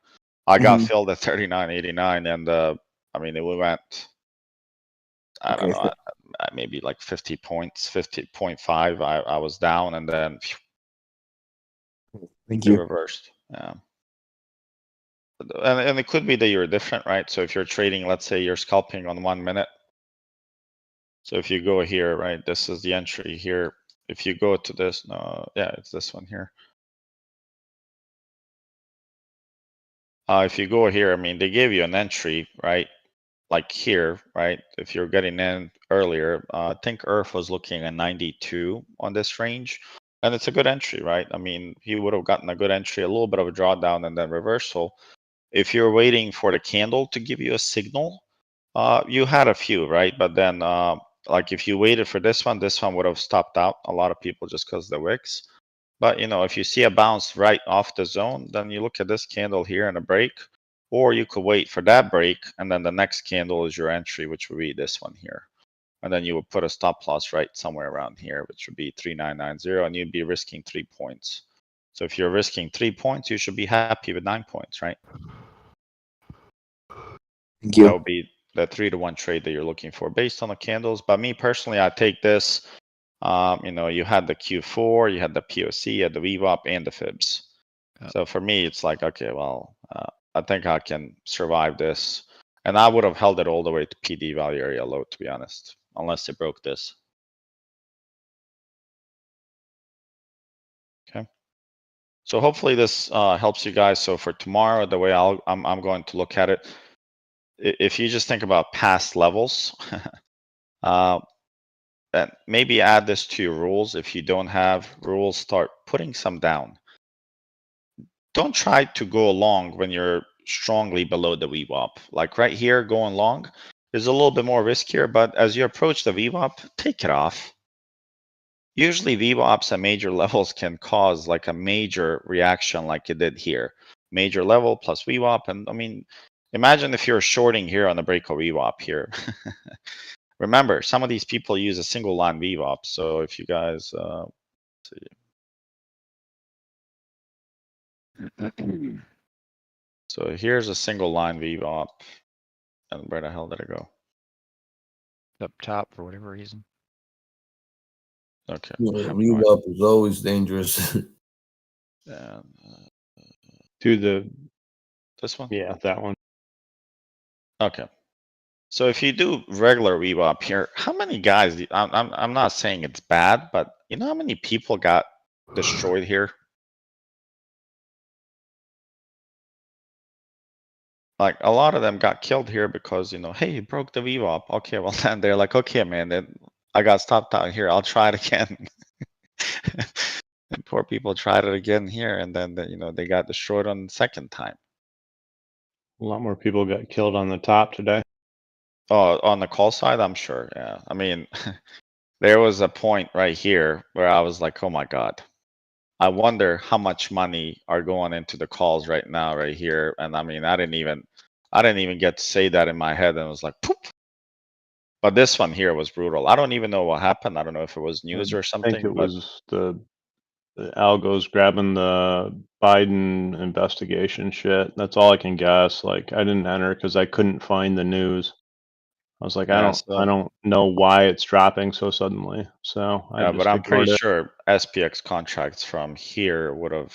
I got filled at 39.89, and I mean, we went, I don't know, maybe like 50 points, 50.5. I was down, and then Thank it you. reversed. Yeah. And it could be that you're different, right? So if you're trading, let's say you're scalping on 1 minute. So if you go here, right, this is the entry here. If you go to this, yeah, it's this one here. If you go here, I mean, they gave you an entry, right? Like here, right? If you're getting in earlier, I think Earth was looking at 92 on this range. And it's a good entry, right? I mean, he would have gotten a good entry, a little bit of a drawdown and then reversal. If you're waiting for the candle to give you a signal, you had a few, right? But then, like if you waited for this one would have stopped out a lot of people just because the wicks. But if you see a bounce right off the zone, then you look at this candle here and a break, or you could wait for that break, and then the next candle is your entry, which would be this one here. And then you would put a stop loss right somewhere around here, which would be 3990, and you'd be risking 3 points. So if you're risking 3 points, you should be happy with 9 points, right? Thank you. That would be the 3-to-1 trade that you're looking for based on the candles. But me personally, I take this. You had the Q4, you had the POC, you had the VWAP, and the fibs. So for me, it's like, okay, well, I think I can survive this. And I would have held it all the way to PD value area low, to be honest, unless it broke this. Okay. So hopefully this helps you guys. So for tomorrow, the way I'm going to look at it, if you just think about past levels, and maybe add this to your rules. If you don't have rules, start putting some down. Don't try to go long when you're strongly below the VWAP. Like right here, going long is a little bit more riskier, but as you approach the VWAP, take it off. Usually VWAPs at major levels can cause like a major reaction like it did here. Major level plus VWAP. And I mean, imagine if you're shorting here on the break of VWAP here. Remember, some of these people use a single line VWAP. So if you guys see. So here's a single line VWAP. And where the hell did it go? Up top for whatever reason. Okay. VWAP is always dangerous. And, To the this one? that one. Okay. So if you do regular VWAP here, how many guys? I'm not saying it's bad, but you know how many people got destroyed here? Like a lot of them got killed here because, you know, hey, you broke the VWAP. Okay, well then they're like, okay, man, then I got stopped out here. I'll try it again. And poor people tried it again here, and then you know they got destroyed on the second time. A lot more people got killed on the top today. Oh, on the call side, I'm sure. Yeah, I mean, there was a point right here where I was like, oh my god, I wonder how much money are going into the calls right now, right here. And I mean, I didn't even get to say that in my head, and it was like, poop. But this one here was brutal. I don't even know what happened. I don't know if it was news or I something. think it but was the algos grabbing the Biden investigation shit. That's all I can guess. Like I didn't enter because I couldn't find the news. I was like, Yeah, I don't know why it's dropping so suddenly. So I yeah, just but I'm ignored pretty it. sure SPX contracts from here would have.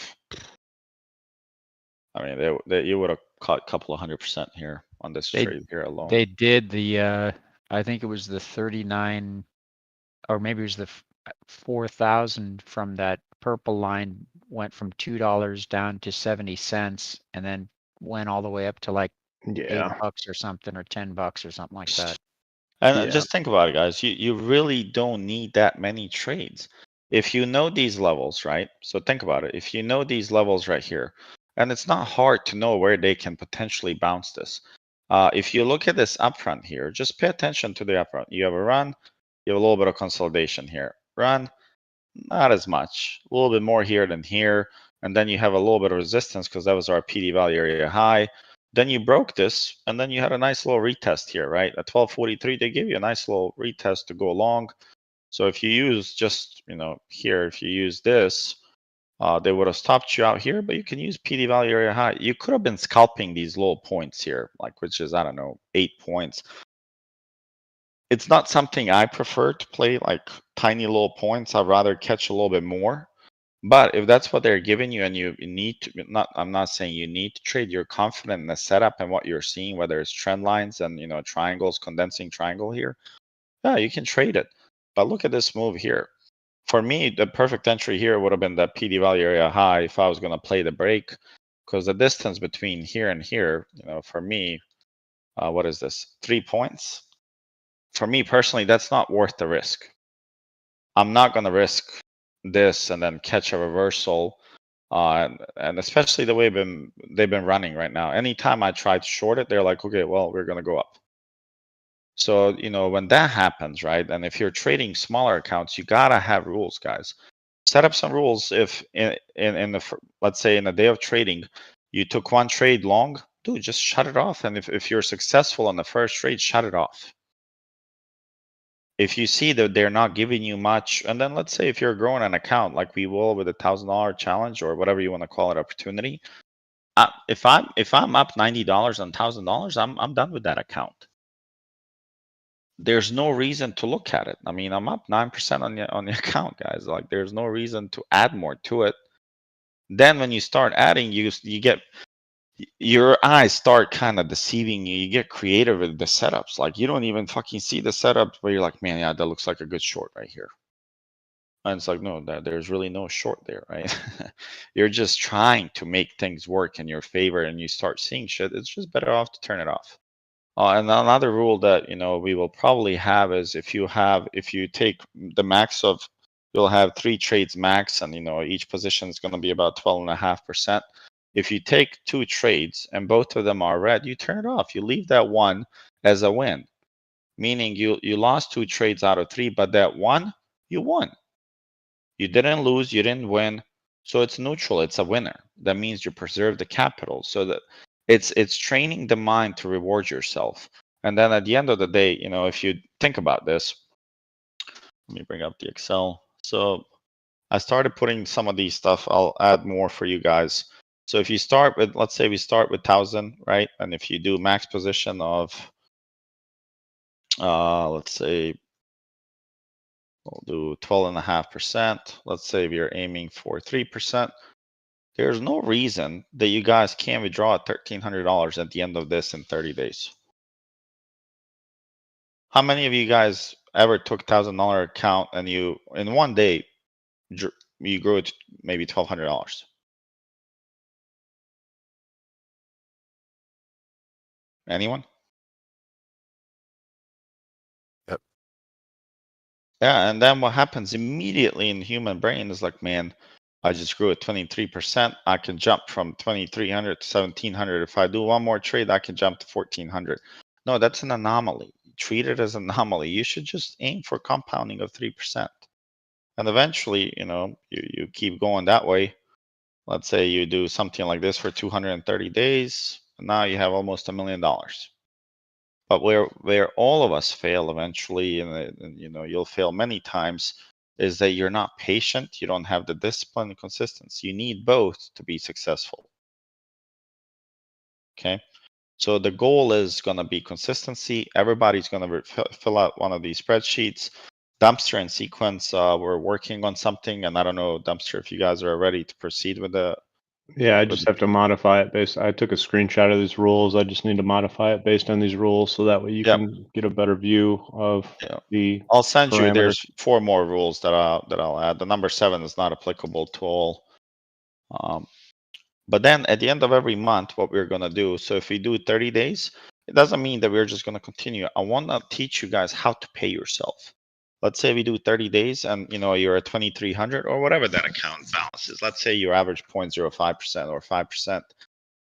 I mean, you would have caught a couple of 100% here on this They trade here alone. they did the I think it was the 39, or maybe it was the 4,000 from that purple line went from $2 down to 70 cents, and then went all the way up to like Yeah. $8 or something, or $10 or something like that. And Yeah. just think about it, guys. You really don't need that many trades. If you know these levels, right? So think about it. If you know these levels right here, and it's not hard to know where they can potentially bounce this. If you look at this upfront here, just pay attention to the upfront. You have a run, you have a little bit of consolidation here. Run, not as much, a little bit more here than here. And then you have a little bit of resistance because that was our PD value area high. Then you broke this, and then you had a nice little retest here, right? At 1243, they give you a nice little retest to go along. So if you use just, you know, here, if you use this, they would have stopped you out here, but you can use PD value area high. You could have been scalping these low points here, like, which is, I don't know, 8 points. It's not something I prefer to play, like tiny little points. I'd rather catch a little bit more. But if that's what they're giving you and you need to, I'm not saying you need to trade, you're confident in the setup and what you're seeing, whether it's trend lines and, you know, triangles, condensing triangle here, yeah, you can trade it. But look at this move here. For me, the perfect entry here would have been the PD value area high if I was going to play the break, because the distance between here and here, you know, for me, what is this? 3 points. For me personally, that's not worth the risk. I'm not going to risk this and then catch a reversal. And especially the way they've been running right now. Anytime I try to short it, they're like, okay, well, we're going to go up. So, you know, when that happens, right? And if you're trading smaller accounts, you got to have rules, guys. Set up some rules. If in the, let's say in a day of trading, you took one trade long, dude, just shut it off. And if you're successful on the first trade, shut it off. If you see that they're not giving you much, and then let's say if you're growing an account like we will with $1,000 challenge or whatever you want to call it, opportunity, if I'm up $90 on $1,000, I'm done with that account. There's no reason to look at it. I mean, I'm up 9% on the account, guys. Like, there's no reason to add more to it. Then when you start adding, you get, your eyes start kind of deceiving you. You get creative with the setups. Like, you don't even fucking see the setup where you're like, man, yeah, that looks like a good short right here. And it's like, no, there's really no short there, right? You're just trying to make things work in your favor, and you start seeing shit. It's just better off to turn it off. And another rule that, you know, we will probably have is if you take the max of, you'll have 3 trades max, and, you know, each position is going to be about 12.5%. If you take 2 trades and both of them are red, you turn it off. You leave that one as a win, meaning you lost 2 trades out of 3, but that one, you won. You didn't lose, you didn't win. So it's neutral, it's a winner. That means you preserve the capital. So that it's training the mind to reward yourself. And then at the end of the day, you know, if you think about this, let me bring up the Excel. So I started putting some of these stuff. I'll add more for you guys. So if you start with, let's say we start with 1,000, right? And if you do max position of, let's say, we'll do 12.5%. Let's say we are aiming for 3%. There's no reason that you guys can't withdraw $1,300 at the end of this in 30 days. How many of you guys ever took $1,000 account and you in one day you grew it maybe $1,200? Anyone? Yep. Yeah, and then what happens immediately in the human brain is like, man, I just grew at 23%. I can jump from 2,300 to 1,700. If I do one more trade, I can jump to 1,400. No, that's an anomaly. Treat it as an anomaly. You should just aim for compounding of 3%. And eventually, you keep going that way. Let's say you do something like this for 230 days. And now you have almost $1 million. But where all of us fail eventually, and you'll fail many times, is that you're not patient. You don't have the discipline and consistency. You need both to be successful. Okay. So the goal is going to be consistency. Everybody's going to fill out one of these spreadsheets. Dumpster and Sequence, we're working on something, and I don't know, Dumpster, if you guys are ready to proceed with the. Yeah, I just have to modify it based. I took a screenshot of these rules. I just need to modify it based on these rules, so that way you Yep. can get a better view of the. I'll send you. parameters. There's 4 more rules that I'll add. The number 7 is not applicable to all. But then at the end of every month, what we're gonna do. So if we do 30 days, it doesn't mean that we're just gonna continue. I want to teach you guys how to pay yourself. Let's say we do 30 days, and you're at 2,300 or whatever that account balance is. Let's say your average 0.05% or 5%,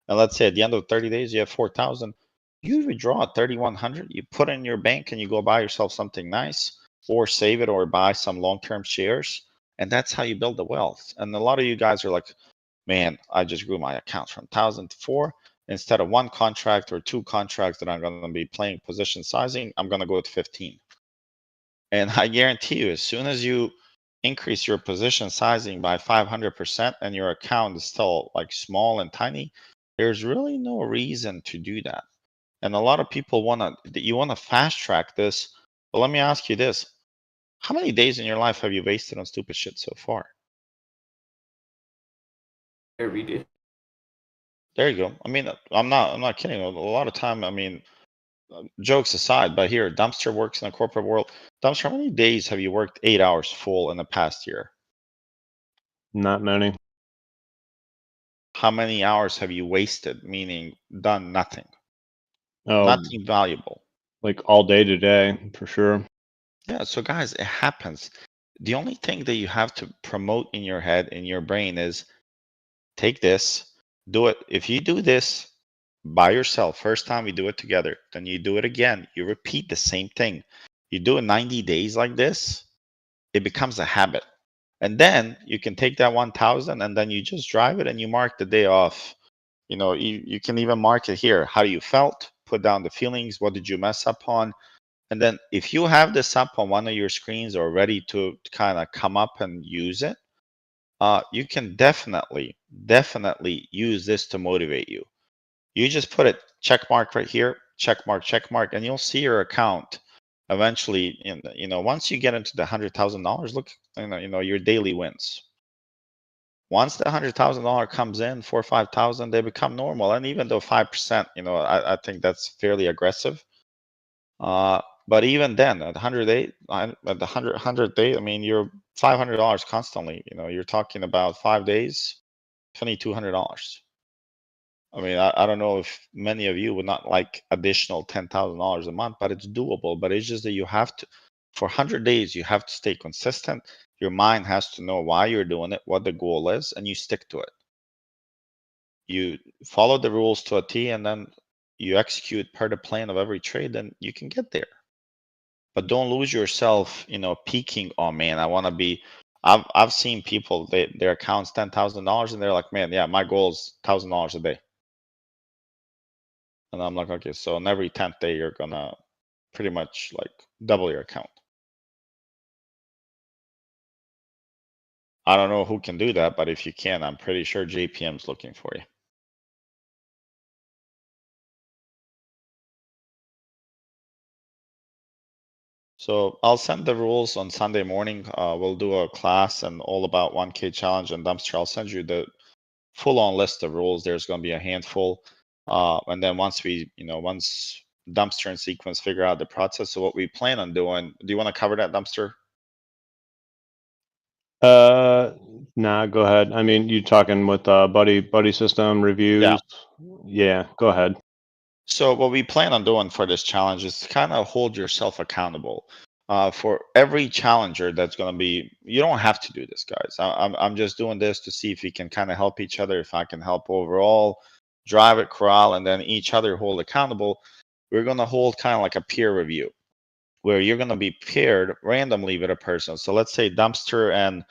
and let's say at the end of 30 days you have 4,000. You withdraw 3,100. You put it in your bank and you go buy yourself something nice, or save it, or buy some long-term shares, and that's how you build the wealth. And a lot of you guys are like, man, I just grew my account from 1,000 to 4. Instead of 1 contract or 2 contracts that I'm going to be playing position sizing, I'm going to go to 15. And I guarantee you, as soon as you increase your position sizing by 500% and your account is still like small and tiny, there's really no reason to do that. And a lot of people want to fast track this. But let me ask you this. How many days in your life have you wasted on stupid shit so far? Every day. There you go. I mean, I'm not kidding. A lot of time, I mean, jokes aside, but here, Dumpster works in the corporate world. Dumpster, how many days have you worked 8 hours full in the past year? Not many. How many hours have you wasted, meaning done nothing? Oh, Nothing valuable. like all day today, for sure. Yeah, so guys, it happens. The only thing that you have to promote in your head, in your brain, is take this, do it. If you do this by yourself, first time we do it together, then you do it again. You repeat the same thing. You do it 90 days like this, it becomes a habit. And then you can take that 1,000 and then you just drive it and you mark the day off. You can even mark it here. How you felt, put down the feelings, what did you mess up on? And then if you have this up on one of your screens or ready to kind of come up and use it, you can definitely use this to motivate you. You just put it check mark right here, check mark, and you'll see your account eventually. Once you get into the $100,000, look, your daily wins. Once the $100,000 comes in, 4 or 5,000, they become normal. And even though 5%, I think that's fairly aggressive. But even then, at 108, at the 100th day, I mean, you're $500 constantly. You're talking about 5 days, $2,200. I mean, I don't know if many of you would not like additional $10,000 a month, but it's doable. But it's just that you have to, for 100 days, you have to stay consistent. Your mind has to know why you're doing it, what the goal is, and you stick to it. You follow the rules to a T, and then you execute per the plan of every trade, then you can get there. But don't lose yourself, peaking. Oh man, I want to be. I've seen people, their accounts $10,000, and they're like, man, yeah, my goal is $1,000 a day. And I'm like, okay, so on every 10th day, you're gonna pretty much like double your account. I don't know who can do that, but if you can, I'm pretty sure JPM's looking for you. So I'll send the rules on Sunday morning. We'll do a class and all about 1K challenge and Dumpster. I'll send you the full-on list of rules. There's going to be a handful. And then once dumpster and sequence, figure out the process. So what we plan on doing, do you want to cover that, dumpster? Nah, go ahead. I mean, you talking with buddy system reviews? Yeah, go ahead. So what we plan on doing for this challenge is to kind of hold yourself accountable. For every challenger that's going to be, you don't have to do this, guys. I'm just doing this to see if we can kind of help each other, if I can help overall, drive it, corral, and then each other hold accountable. We're going to hold kind of like a peer review, where you're going to be paired randomly with a person. So let's say Dumpster and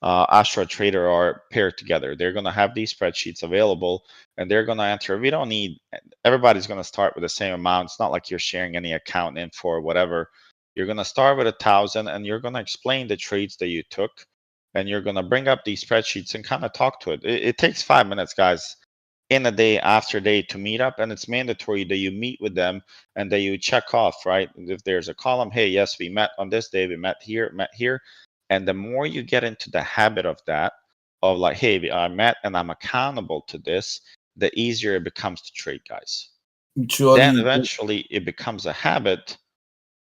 Astra Trader are paired together. They're going to have these spreadsheets available, and they're going to enter. We don't need, everybody's going to start with the same amount. It's not like you're sharing any account info or whatever. You're going to start with 1,000, and you're going to explain the trades that you took, and you're going to bring up these spreadsheets and kind of talk to it. It takes 5 minutes, guys, in a day, after day, to meet up, and it's mandatory that you meet with them and that you check off, right? If there's a column, hey, yes, we met on this day, we met here, and the more you get into the habit of that, of like, hey, I met and I'm accountable to this, the easier it becomes to trade, guys. Then eventually it becomes a habit,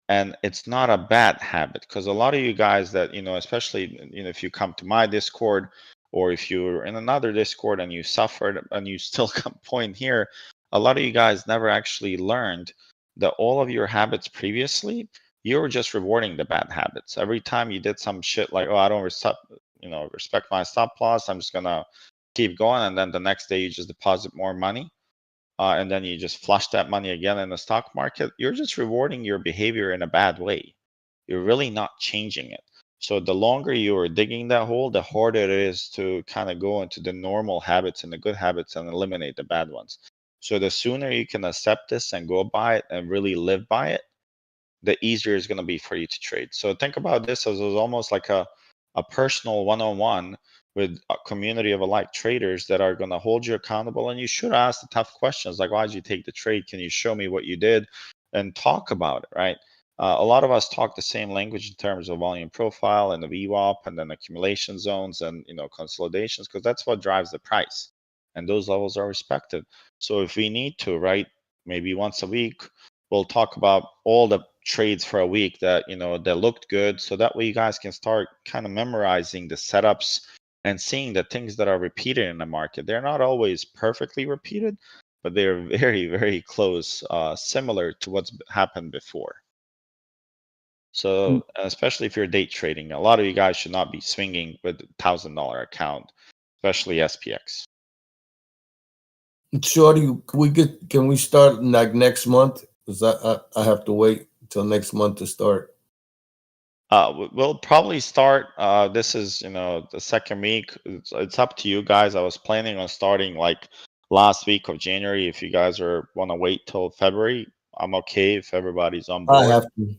and it's not a bad habit, because a lot of you guys that, especially, if you come to my Discord, or if you're in another Discord and you suffered and you still come point here, a lot of you guys never actually learned that all of your habits previously, you were just rewarding the bad habits. Every time you did some shit like, oh, I don't respect my stop loss, I'm just gonna keep going, and then the next day you just deposit more money, and then you just flush that money again in the stock market, you're just rewarding your behavior in a bad way. You're really not changing it. So the longer you are digging that hole, the harder it is to kind of go into the normal habits and the good habits and eliminate the bad ones. So the sooner you can accept this and go by it and really live by it, the easier it's going to be for you to trade. So think about this as almost like a personal one-on-one with a community of alike traders that are going to hold you accountable. And you should ask the tough questions like, why did you take the trade? Can you show me what you did? And talk about it, right? A lot of us talk the same language in terms of volume profile and the VWAP and then accumulation zones and consolidations, because that's what drives the price. And those levels are respected. So if we need to, right, maybe once a week, we'll talk about all the trades for a week that that looked good, so that way you guys can start kind of memorizing the setups and seeing the things that are repeated in the market. They're not always perfectly repeated, but they're very, very close, similar to what's happened before. So especially if you're day trading, a lot of you guys should not be swinging with $1,000 account, especially SPX. Shorty, can we start like next month? Because I have to wait till next month to start. We'll probably start. This is the second week. It's up to you guys. I was planning on starting like last week of January. If you guys want to wait till February, I'm okay if everybody's on board. I have to.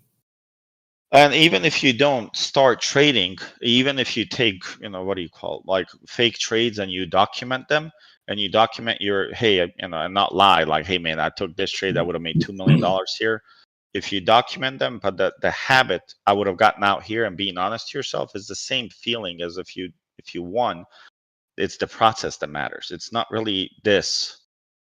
And even if you don't start trading, even if you take, what do you call it, like fake trades, and you document them, and you document your, hey, and not lie, like, hey man, I took this trade, I would have made $2 million here. If you document them, but the habit I would have gotten out here, and being honest to yourself, is the same feeling as if you won. It's the process that matters. It's not really this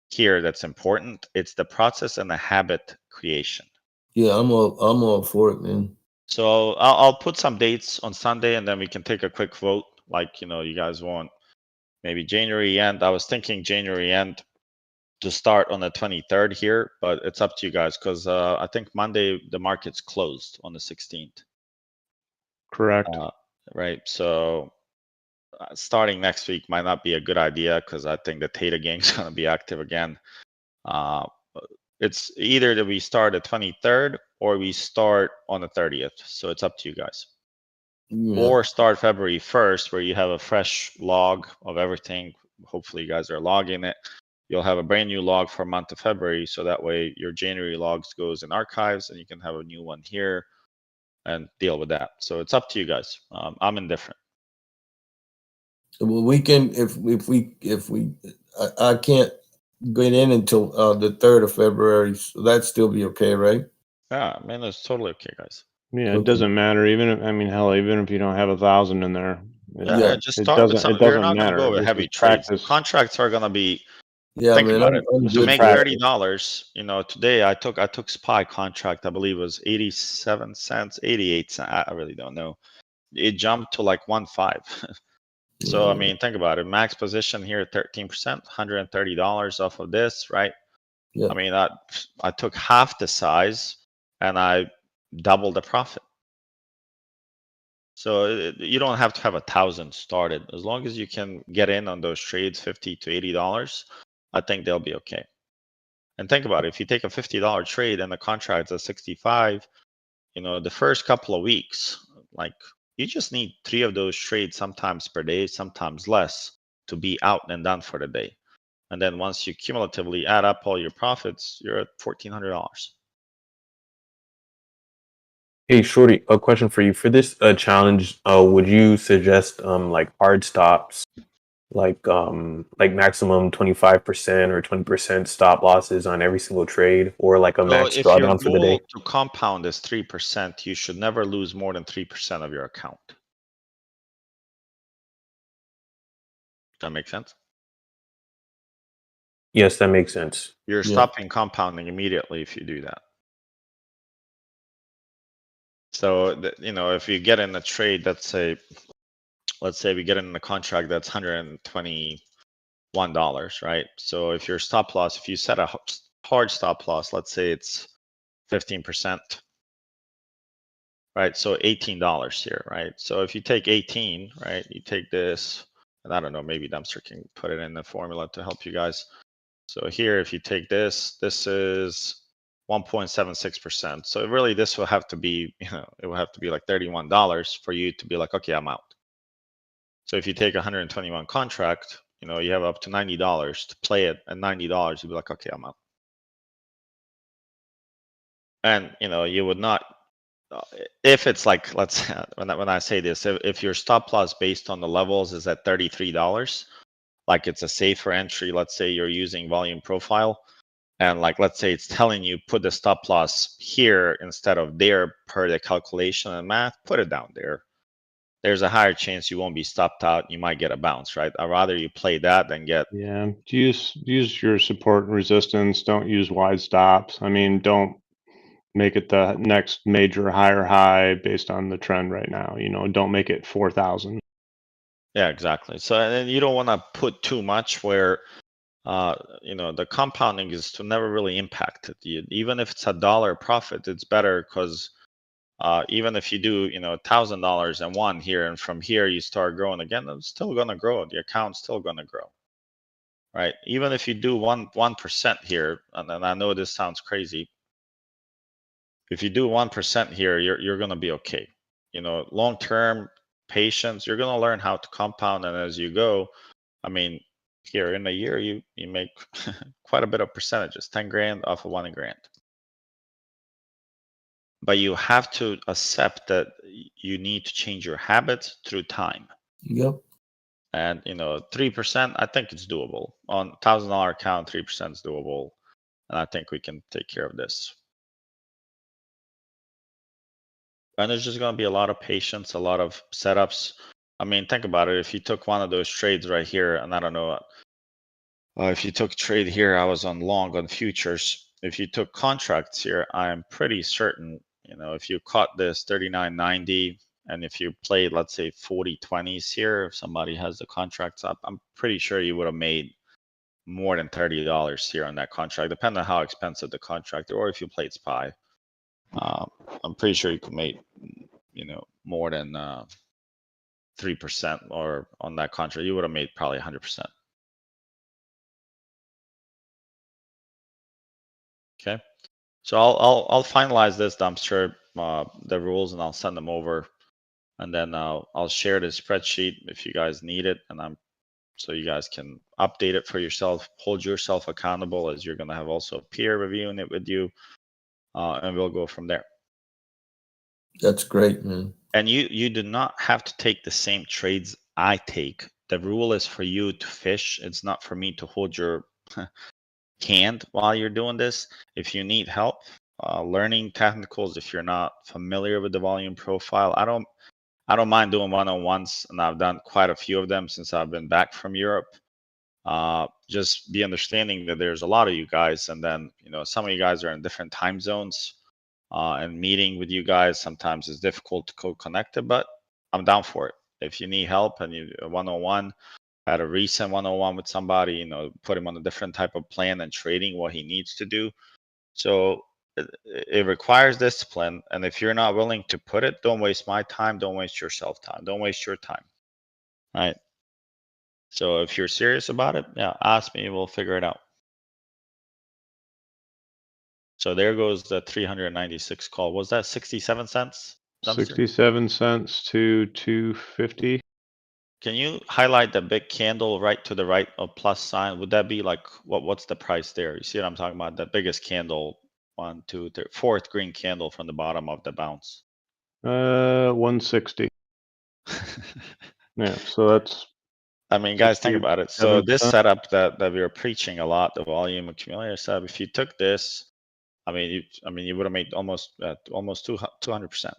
here that's important. It's the process and the habit creation. Yeah, I'm all for it, man. So I'll put some dates on Sunday, and then we can take a quick vote. Like, you guys want maybe January end. I was thinking January end to start on the 23rd here, but it's up to you guys, because I think Monday the market's closed on the 16th. Correct. Right. So starting next week might not be a good idea, because I think the Theta gang's going to be active again. It's either that we start the 23rd or we start on the 30th. So it's up to you guys. Yeah. Or start February 1st, where you have a fresh log of everything. Hopefully you guys are logging it. You'll have a brand new log for a month of February. So that way your January logs goes in archives, and you can have a new one here and deal with that. So it's up to you guys. I'm indifferent. Well, we can, if I can't get in until the 3rd of February, so that'd still be okay, right? Yeah, man, that's totally okay, guys. Yeah, it doesn't matter. Even if, hell, even if you don't have 1,000 in there, just start with something. We're not going to go with heavy trades. practice. Contracts are going to be Yeah, Think man, about it. I'm To good make for that. $30, today I took SPY contract. I believe it was 87 cents, 88 cents. I really don't know. It jumped to like 1.5. So I Yeah. mean, think about it. Max position here, 13%, $130 off of this, right? Yeah. I mean, I took half the size and I doubled the profit. So you don't have to have 1,000 started. As long as you can get in on those trades, $50 to $80, I think they'll be okay. And think about it. If you take a $50 trade and the contract's at 65, the first couple of weeks, like you just need 3 of those trades sometimes per day, sometimes less, to be out and done for the day. And then once you cumulatively add up all your profits, you're at $1,400. Hey, Shorty, a question for you. For this challenge, would you suggest like hard stops, like maximum 25% or 20% stop losses on every single trade, or like a So max if your drawdown for the day? goal to compound is 3%, you should never lose more than 3% of your account. That make sense? Yes, that makes sense. You're Yeah. stopping compounding immediately if you do that. So, if you get in a trade, let's say we get in a contract that's $121, right? So if your stop loss, if you set a hard stop loss, let's say it's 15%, right? So $18 here, right? So if you take 18, right, you take this, and I don't know, maybe Dumpster can put it in the formula to help you guys. So here, if you take this is 1.76%. So really this will have to be, it will have to be like $31 for you to be like, okay, I'm out. So if you take 121 contract, you have up to $90 to play it, and $90, you'll be like, okay, I'm out. And you would not, if it's like, let's when I say this, if your stop loss based on the levels is at $33, like it's a safer entry, let's say you're using volume profile, and like let's say it's telling you put the stop loss here instead of there per the calculation and math, put it down there. There's a higher chance you won't be stopped out. You might get a bounce, right? I'd rather you play that than get. Yeah, use your support and resistance. Don't use wide stops. I mean, don't make it the next major higher high based on the trend right now. Don't make it 4,000. Yeah, exactly. So and you don't want to put too much where, the compounding is to never really impact it. Even if it's $1 profit, it's better because even if you do, $1,000 and one here, and from here you start growing again, it's still going to grow. The account's still going to grow, right? Even if you do 1% here, and I know this sounds crazy. If you do 1% here, you're going to be okay. Long term patience, you're going to learn how to compound, and as you go, I mean, here in a year you make quite a bit of percentages, 10 grand off of 1 grand. But you have to accept that you need to change your habits through time. Yep. And 3%, I think it's doable. On $1,000 account, 3% is doable, and I think we can take care of this. And there's just going to be a lot of patience, a lot of setups. I mean, think about it. If you took one of those trades right here, and I don't know, if you took trade here, I was on long on futures. If you took contracts here, I'm pretty certain, if you caught this 39.90, and if you played, let's say 40.20s here, if somebody has the contracts up, I'm pretty sure you would have made more than $30 here on that contract, depending on how expensive the contract, or if you played SPY. I'm pretty sure you could make, more than 3%, or on that contract, you would have made probably 100%. Okay, so I'll finalize this Dumpster, the rules, and I'll send them over, and then I'll share the spreadsheet if you guys need it, and so you guys can update it for yourself, hold yourself accountable, as you're gonna have also a peer reviewing it with you, and we'll go from there. That's great, man. And you do not have to take the same trades I take. The rule is for you to fish. It's not for me to hold your hand while you're doing this. If you need help learning technicals, if you're not familiar with the volume profile, I don't mind doing one-on-ones, and I've done quite a few of them since I've been back from Europe. Just be understanding that there's a lot of you guys, and then some of you guys are in different time zones, and meeting with you guys sometimes is difficult to co-connect it, but I'm down for it. If you need help and you 101, had a recent 101 with somebody, put him on a different type of plan and trading what he needs to do. So it requires discipline, and if you're not willing to put it, don't waste my time, don't waste yourself time, don't waste your time, right? So if you're serious about it, yeah, ask me, we'll figure it out. So there goes the 396 call. Was that 67 cents? Dumpster? 67 cents to 250. Can you highlight the big candle right to the right of plus sign? Would that be like what's the price there? You see what I'm talking about? The biggest candle, 1, 2, 3, fourth green candle from the bottom of the bounce. 160. Yeah, so that's. I mean, guys, think about it. So this 67 setup that we were preaching a lot, the volume accumulator setup. If you took this, I mean, you would have made almost 200%.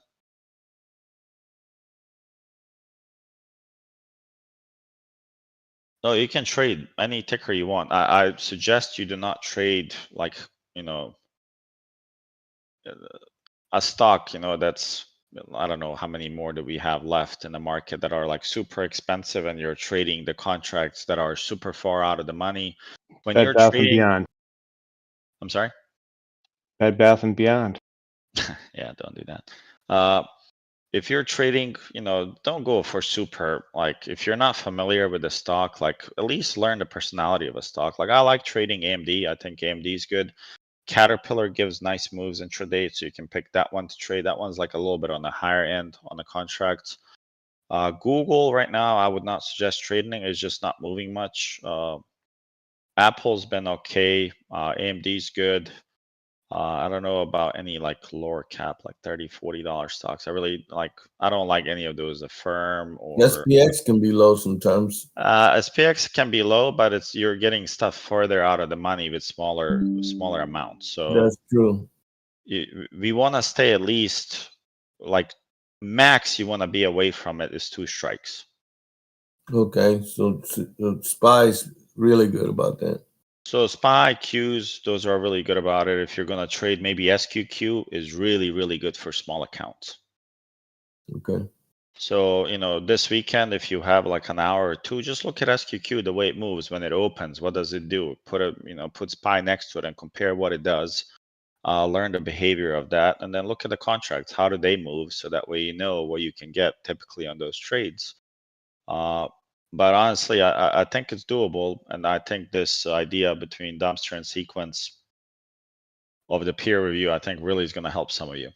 No, you can trade any ticker you want. I suggest you do not trade like a stock. That's, I don't know how many more do we have left in the market that are like super expensive, and you're trading the contracts that are super far out of the money. When Bed you're Bath and trading, Beyond. I'm sorry. Bed Bath and Beyond. Yeah, don't do that. If you're trading, don't go for super. Like, if you're not familiar with the stock, like at least learn the personality of a stock. Like, I like trading AMD. I think AMD is good. Caterpillar gives nice moves intraday, so you can pick that one to trade. That one's like a little bit on the higher end on the contracts. Google right now, I would not suggest trading. It's just not moving much. Apple's been okay. AMD's good. I don't know about any like lower cap, like $30-$40 stocks. I don't like any of those. Affirm or SPX can be low sometimes. SPX can be low, but you're getting stuff further out of the money with smaller amounts. So That's true. we want to stay at least like max. You want to be away from it is 2 strikes. Okay, so SPY's really good about that. So SPY, Qs, those are really good about it. If you're going to trade, maybe SQQ is really, really good for small accounts. Okay. So, this weekend, if you have like an hour or two, just look at SQQ, the way it moves when it opens. What does it do? Put SPY next to it and compare what it does. Learn the behavior of that, and then look at the contracts. How do they move? So that way you know what you can get typically on those trades. But honestly, I think it's doable, and I think this idea between dumpster and sequence of the peer review, I think really is going to help some of you.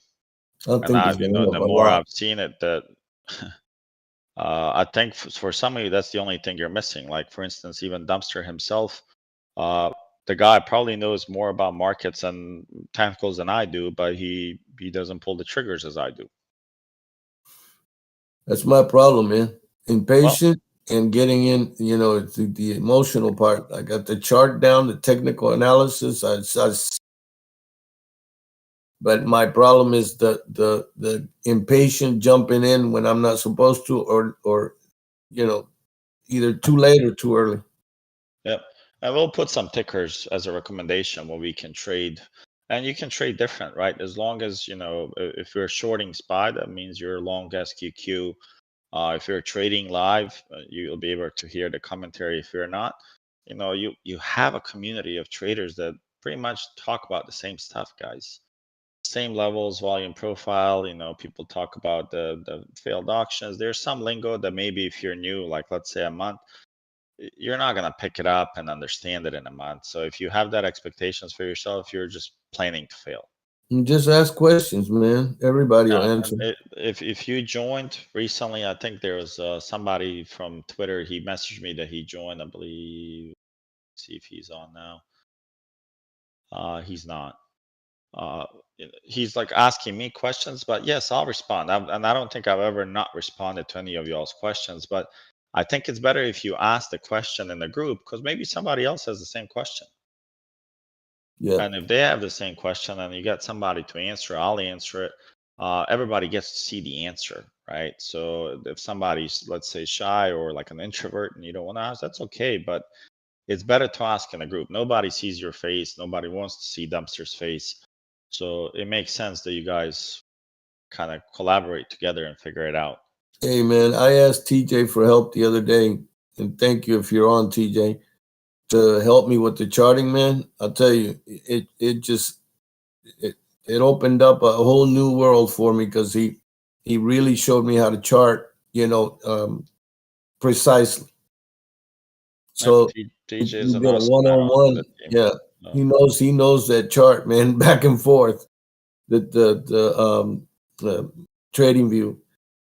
I think it's going to help the a more lot. I've seen it, that I think for some of you, that's the only thing you're missing. Like, for instance, even Dumpster himself, the guy probably knows more about markets and technicals than I do, but he doesn't pull the triggers as I do. That's my problem, man. Impatient and getting in, it's the emotional part. I got the chart down, the technical analysis. But my problem is the impatient jumping in when I'm not supposed to, or either too late or too early. Yep. And we'll put some tickers as a recommendation where we can trade. And you can trade different, right? As long as, if you're shorting SPY, that means you're long SQQ. If you're trading live, you'll be able to hear the commentary. If you're not, you have a community of traders that pretty much talk about the same stuff, guys. Same levels, volume profile. People talk about the failed auctions. There's some lingo that maybe if you're new, like let's say a month, you're not going to pick it up and understand it in a month. So if you have that expectations for yourself, you're just planning to fail. Just ask questions, man. Everybody will answer. If you joined recently, I think there was somebody from Twitter. He messaged me that he joined. I believe. See if he's on now. He's not. He's like asking me questions, but yes, I'll respond. And I don't think I've ever not responded to any of y'all's questions. But I think it's better if you ask the question in the group, because maybe somebody else has the same question. Yeah. And if they have the same question and you get somebody to answer, I'll answer it. Everybody gets to see the answer, right? So if somebody's, let's say, shy or like an introvert and you don't want to ask, that's okay. But it's better to ask in a group. Nobody sees your face. Nobody wants to see Dumpster's face. So it makes sense that you guys kind of collaborate together and figure it out. Hey man, I asked TJ for help the other day, and thank you if you're on, TJ, to help me with the charting, man. I'll tell you, it opened up a whole new world for me because he really showed me how to chart, precisely. So TJ you is an get a awesome man on one-on-one. the team. Yeah, he knows that chart, man, back and forth. The trading view.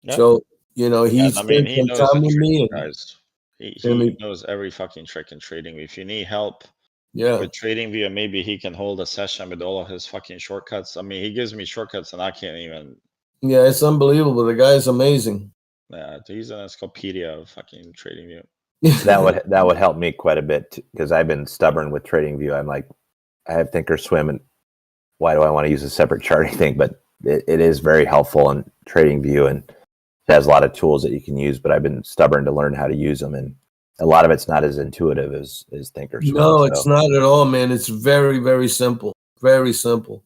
Yeah. So he And I mean, spent he some knows time the with trick, me, guys. He and knows every fucking trick in trading. If you need help yeah, with trading view, maybe he can hold a session with all of his fucking shortcuts. I mean, he gives me shortcuts and I can't even. yeah, it's unbelievable. The guy's amazing. Yeah, he's an encyclopedia of fucking trading view. That would help me quite a bit because I've been stubborn with TradingView. I'm like, I have Thinkorswim, and why do I want to use a separate charting thing? But it is very helpful in TradingView, and it has a lot of tools that you can use. But I've been stubborn to learn how to use them, and a lot of it's not as intuitive as Thinkorswim. No, it's not at all, man. It's very, very simple. Very simple.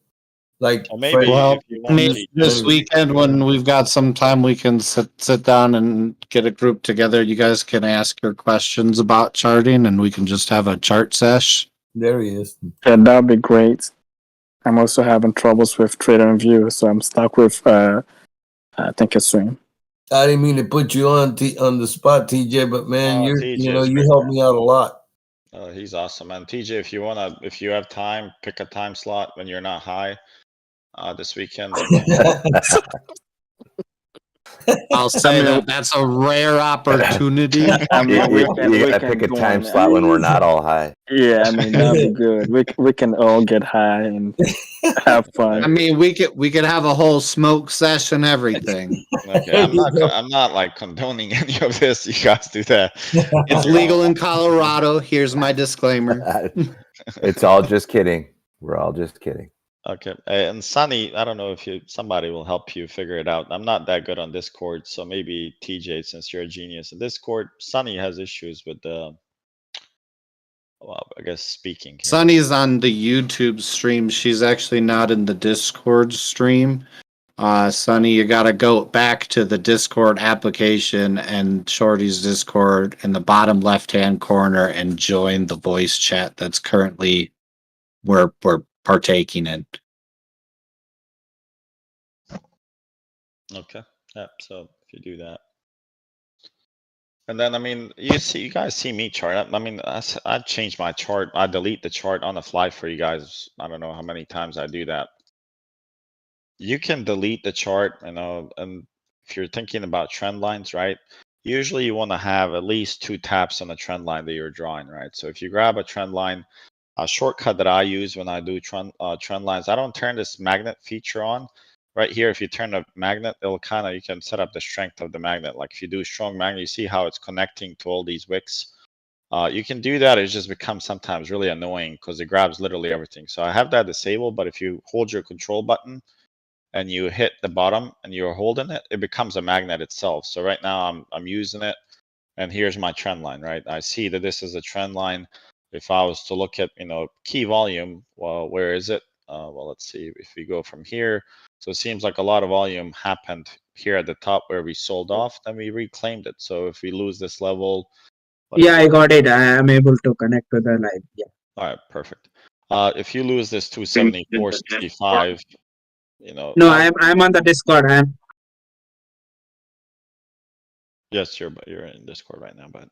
Like maybe well, if you want maybe to, this weekend when we've got some time, we can sit down and get a group together. You guys can ask your questions about charting, and we can just have a chart sesh. There he is. Yeah, that'd be great. I'm also having troubles with TradingView, so I'm stuck with Thinkorswim. I didn't mean to put you on the spot, TJ, but man, TJ you helped me out a lot. He's awesome, man. TJ, if you have time, pick a time slot when you're not high. This weekend. I'll say that's a rare opportunity. I mean, you gotta pick a time slot when we're not all high. Yeah, I mean that'd be good. We can all get high and have fun. I mean, we could have a whole smoke session, everything. Okay, I'm not like condoning any of this. You guys do that. It's legal in Colorado. Here's my disclaimer. It's all just kidding. We're all just kidding. Okay, and Sunny, I don't know if somebody will help you figure it out. I'm not that good on Discord, so maybe TJ, since you're a genius in Discord. Sunny has issues with the, well, I guess speaking. Sunny's on the YouTube stream. She's actually not in the Discord stream. Sunny, you gotta go back to the Discord application and Shorty's Discord in the bottom left-hand corner and join the voice chat that's currently we're partaking in. Okay. Yeah. So if you do that, and then I mean, you guys see me chart. I mean, I change my chart. I delete the chart on the fly for you guys. I don't know how many times I do that. You can delete the chart, and if you're thinking about trend lines, right? Usually you want to have at least 2 taps on the trend line that you're drawing, right? So if you grab a trend line, a shortcut that I use when I do trend lines, I don't turn this magnet feature on. Right here, if you turn the magnet, it'll you can set up the strength of the magnet. Like if you do strong magnet, you see how it's connecting to all these wicks. You can do that. It just becomes sometimes really annoying because it grabs literally everything. So I have that disabled, but if you hold your control button and you hit the bottom and you're holding it, it becomes a magnet itself. So right now I'm using it, and here's my trend line, right? I see that this is a trend line. If I was to look at, key volume, well, where is it? Well, let's see if we go from here. So it seems like a lot of volume happened here at the top where we sold off, then we reclaimed it. So if we lose this level. Yeah, I got it. I am able to connect to the live. Yeah. All right, perfect. If you lose this 274.65, No, I'm on the Discord. Yes, you're in Discord right now, but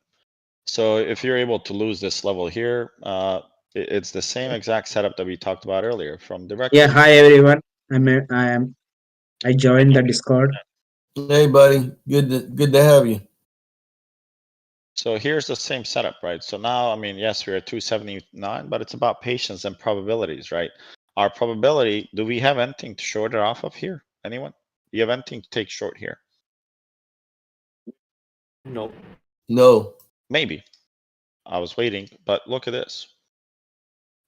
so if you're able to lose this level here, it's the same exact setup that we talked about earlier from directly. Yeah, hi everyone. I joined the Discord. Hey buddy, good to have you. So here's the same setup, right? So now, I mean, yes, we're at 279, but it's about patience and probabilities, right? Our probability, do we have anything to short it off of here? Anyone? Do you have anything to take short here? No. Maybe. I was waiting, but look at this.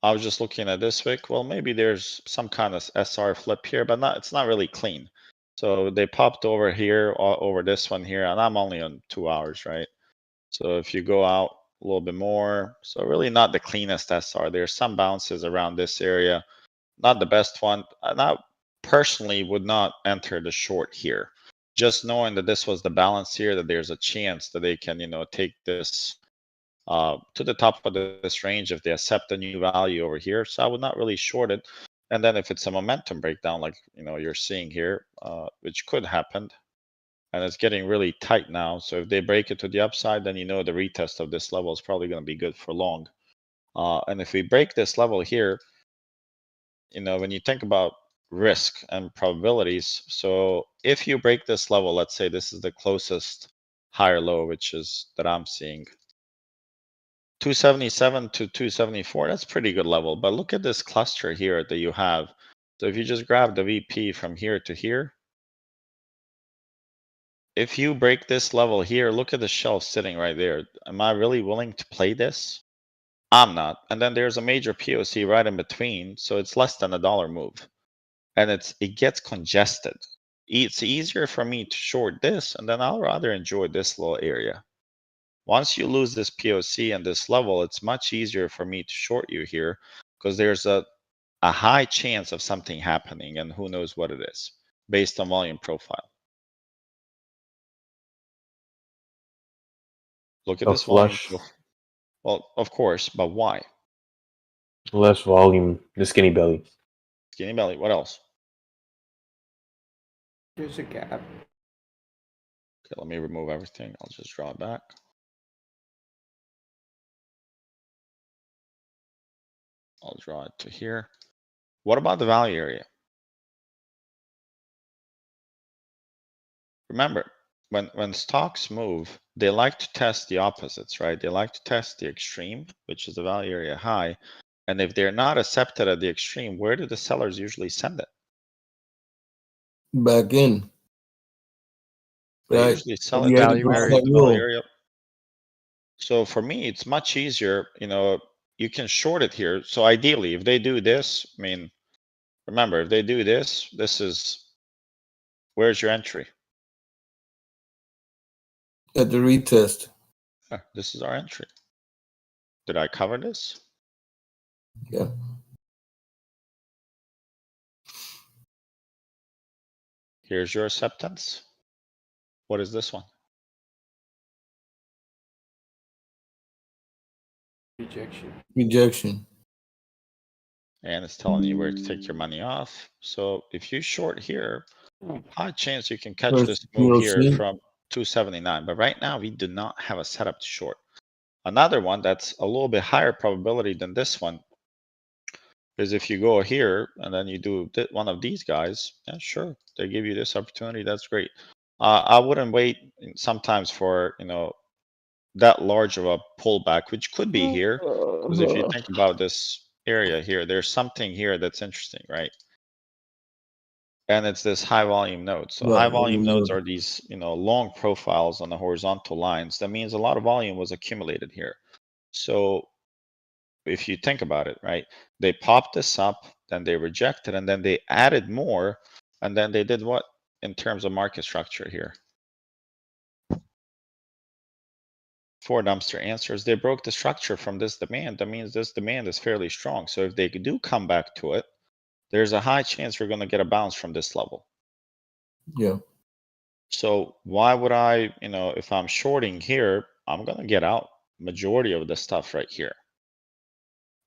I was just looking at this wick. Well, maybe there's some kind of SR flip here, but it's not really clean. So they popped over here, over this one here, and I'm only on 2 hours, right? So if you go out a little bit more. So really not the cleanest SR. There's some bounces around this area. Not the best one. And I personally would not enter the short here. Just knowing that this was the balance here, that there's a chance that they can, take this to the top of this range if they accept a new value over here. So I would not really short it. And then if it's a momentum breakdown, like, you're seeing here, which could happen, and it's getting really tight now. So if they break it to the upside, then the retest of this level is probably going to be good for long. And if we break this level here, when you think about risk and probabilities, so if you break this level, let's say this is the closest higher low, which is that I'm seeing, 277 to 274, that's pretty good level. But look at this cluster here that you have. So if you just grab the VP from here to here, if you break this level here, look at the shelf sitting right there. Am I really willing to play this? I'm not. And then there's a major POC right in between, so it's less than $1 move. And it gets congested. It's easier for me to short this, and then I'll rather enjoy this little area. Once you lose this POC and this level, it's much easier for me to short you here because there's a high chance of something happening, and who knows what it is based on volume profile. Look at A this volume flush. profile. Well, of course, but why? Less volume, the skinny belly. Skinny belly. What else? There's a gap. Okay, let me remove everything. I'll just draw it back. I'll draw it to here. What about the value area? Remember, when stocks move, they like to test the opposites, right? They like to test the extreme, which is the value area high. And if they're not accepted at the extreme, where do the sellers usually send it? Back in. They Right. usually sell The it to the value bottom area. of the value area. So for me, it's much easier, you can short it here. So ideally, if they do this, remember, if they do this, where's your entry? At the retest. This is our entry. Did I cover this? Yeah. Here's your acceptance. What is this one? Rejection. Rejection. And it's telling you where to take your money off. So if you short here, high chance you can catch this move here from 279. But right now we do not have a setup to short. Another one that's a little bit higher probability than this one is if you go here and then you do one of these guys. Yeah, sure, they give you this opportunity. That's great. I wouldn't wait sometimes for that large of a pullback, which could be here, because if you think about this area here, there's something here that's interesting, right? And it's this high volume node. So high volume nodes are these, long profiles on the horizontal lines. That means a lot of volume was accumulated here. So if you think about it, right, they popped this up, then they rejected, and then they added more, and then they did what in terms of market structure here? 4 dumpster answers. They broke the structure from this demand. That means this demand is fairly strong. So if they do come back to it, there's a high chance we're going to get a bounce from this level. Yeah. So why would I, if I'm shorting here, I'm going to get out majority of the stuff right here.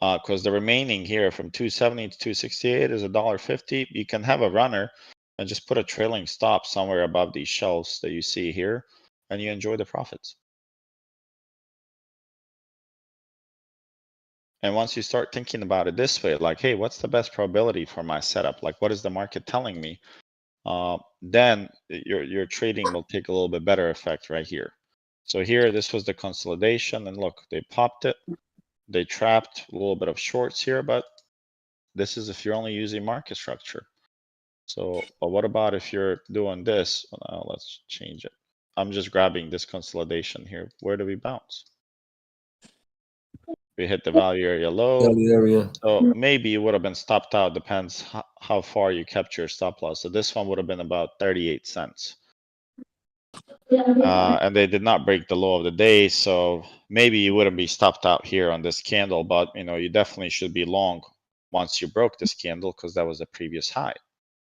Because the remaining here from 270 to 268 is $1.50. You can have a runner and just put a trailing stop somewhere above these shelves that you see here, and you enjoy the profits. And once you start thinking about it this way, like, hey, what's the best probability for my setup? Like, what is the market telling me? Then your trading will take a little bit better effect right here. So here, this was the consolidation, and look, they popped it. They trapped a little bit of shorts here, but this is if you're only using market structure. So, but what about if you're doing this? Let's change it. I'm just grabbing this consolidation here. Where do we bounce? We hit the value area low. Value area. So maybe you would have been stopped out. Depends how far you kept your stop loss. So this one would have been about 38 cents. And they did not break the low of the day, so maybe you wouldn't be stopped out here on this candle, but you definitely should be long once you broke this candle, because that was the previous high.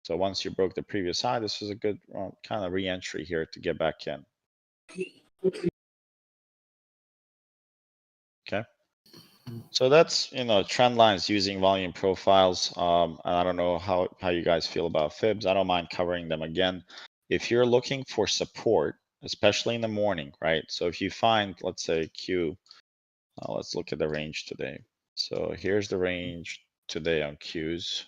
So once you broke the previous high, this was a good kind of re-entry here to get back in. Okay. So that's, trend lines using volume profiles. And I don't know how you guys feel about fibs. I don't mind covering them again. If you're looking for support, especially in the morning, right? So if you find, let's say Q, let's look at the range today. So here's the range today on Qs.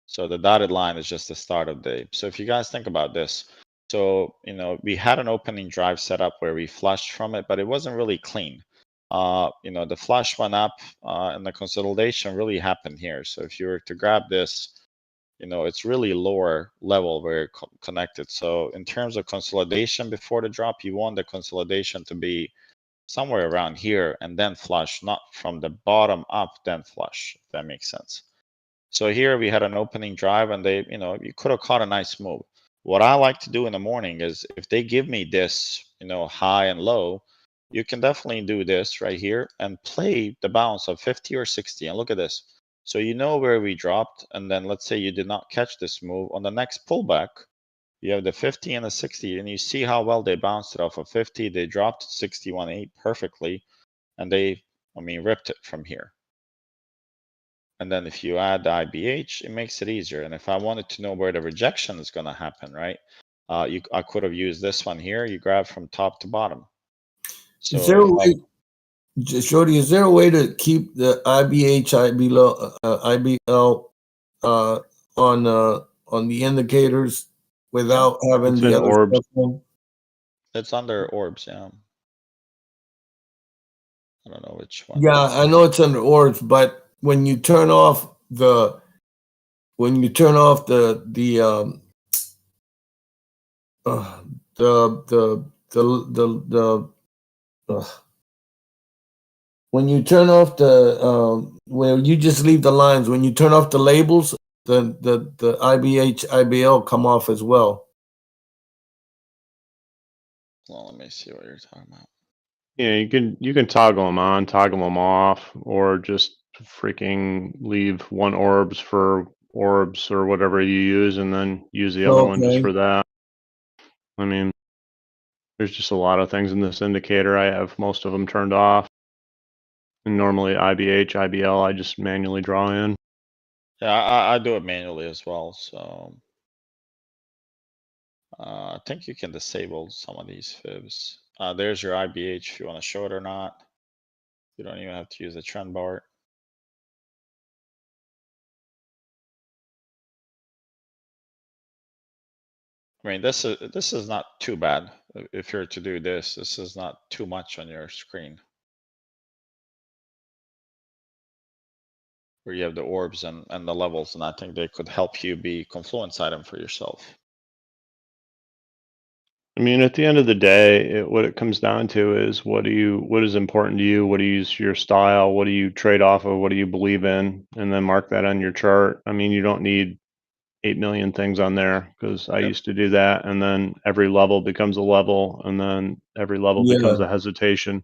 So the dotted line is just the start of the day. So if you guys think about this, so, we had an opening drive set up where we flushed from it, but it wasn't really clean. The flush went up and the consolidation really happened here. So if you were to grab this, it's really lower level where it connected. So in terms of consolidation before the drop, you want the consolidation to be somewhere around here and then flush, not from the bottom up, then flush, if that makes sense. So here we had an opening drive and they, you could have caught a nice move. What I like to do in the morning is if they give me this, high and low, you can definitely do this right here and play the bounce of 50 or 60. And look at this. So you know where we dropped. And then let's say you did not catch this move. On the next pullback, you have the 50 and the 60. And you see how well they bounced it off of 50. They dropped 61.8 perfectly. And they, ripped it from here. And then if you add the IBH, it makes it easier. And if I wanted to know where the rejection is going to happen, right? I could have used this one here. You grab from top to bottom. So is there a way, Shorty, is there a way to keep the IBH, IBL on the indicators without having It's the in other orbs. stuff on? It's under orbs, yeah. I don't know which one. Yeah, I know it's under orbs, but when you turn off the when you turn off where you just leave the lines, when you turn off the labels, the IBH, IBL come off as well. Well, let me see what you're talking about. Yeah, you can toggle them on, toggle them off, or just freaking leave one orbs for orbs or whatever you use, and then use the other one just for that. I mean, there's just a lot of things in this indicator. I have most of them turned off. And normally IBH, IBL, I just manually draw in. Yeah, I do it manually as well. So I think you can disable some of these fibs. There's your IBH if you want to show it or not. You don't even have to use the trend bar. I mean, this is not too bad. If you're to do this, this is not too much on your screen. Where you have the orbs and the levels, and I think they could help you be confluence item for yourself. I mean, at the end of the day, what it comes down to is what is important to you? What do you use your style? What do you trade off of? What do you believe in? And then mark that on your chart. I mean, you don't need 8 million things on there, because I used to do that, and then every level becomes a level, and then every level becomes a hesitation.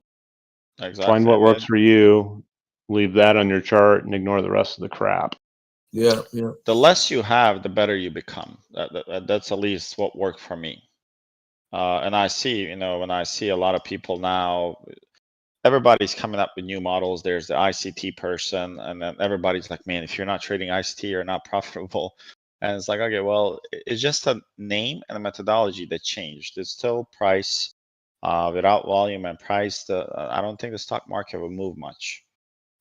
Exactly. Find what works for you, leave that on your chart, and ignore the rest of the crap. Yeah. The less you have, the better you become. That's at least what worked for me. And I see, when I see a lot of people now, everybody's coming up with new models. There's the ICT person, and then everybody's like, man, if you're not trading ICT, you're not profitable. And it's like, okay, well, it's just a name and a methodology that changed. It's still price without volume and price. I don't think the stock market will move much,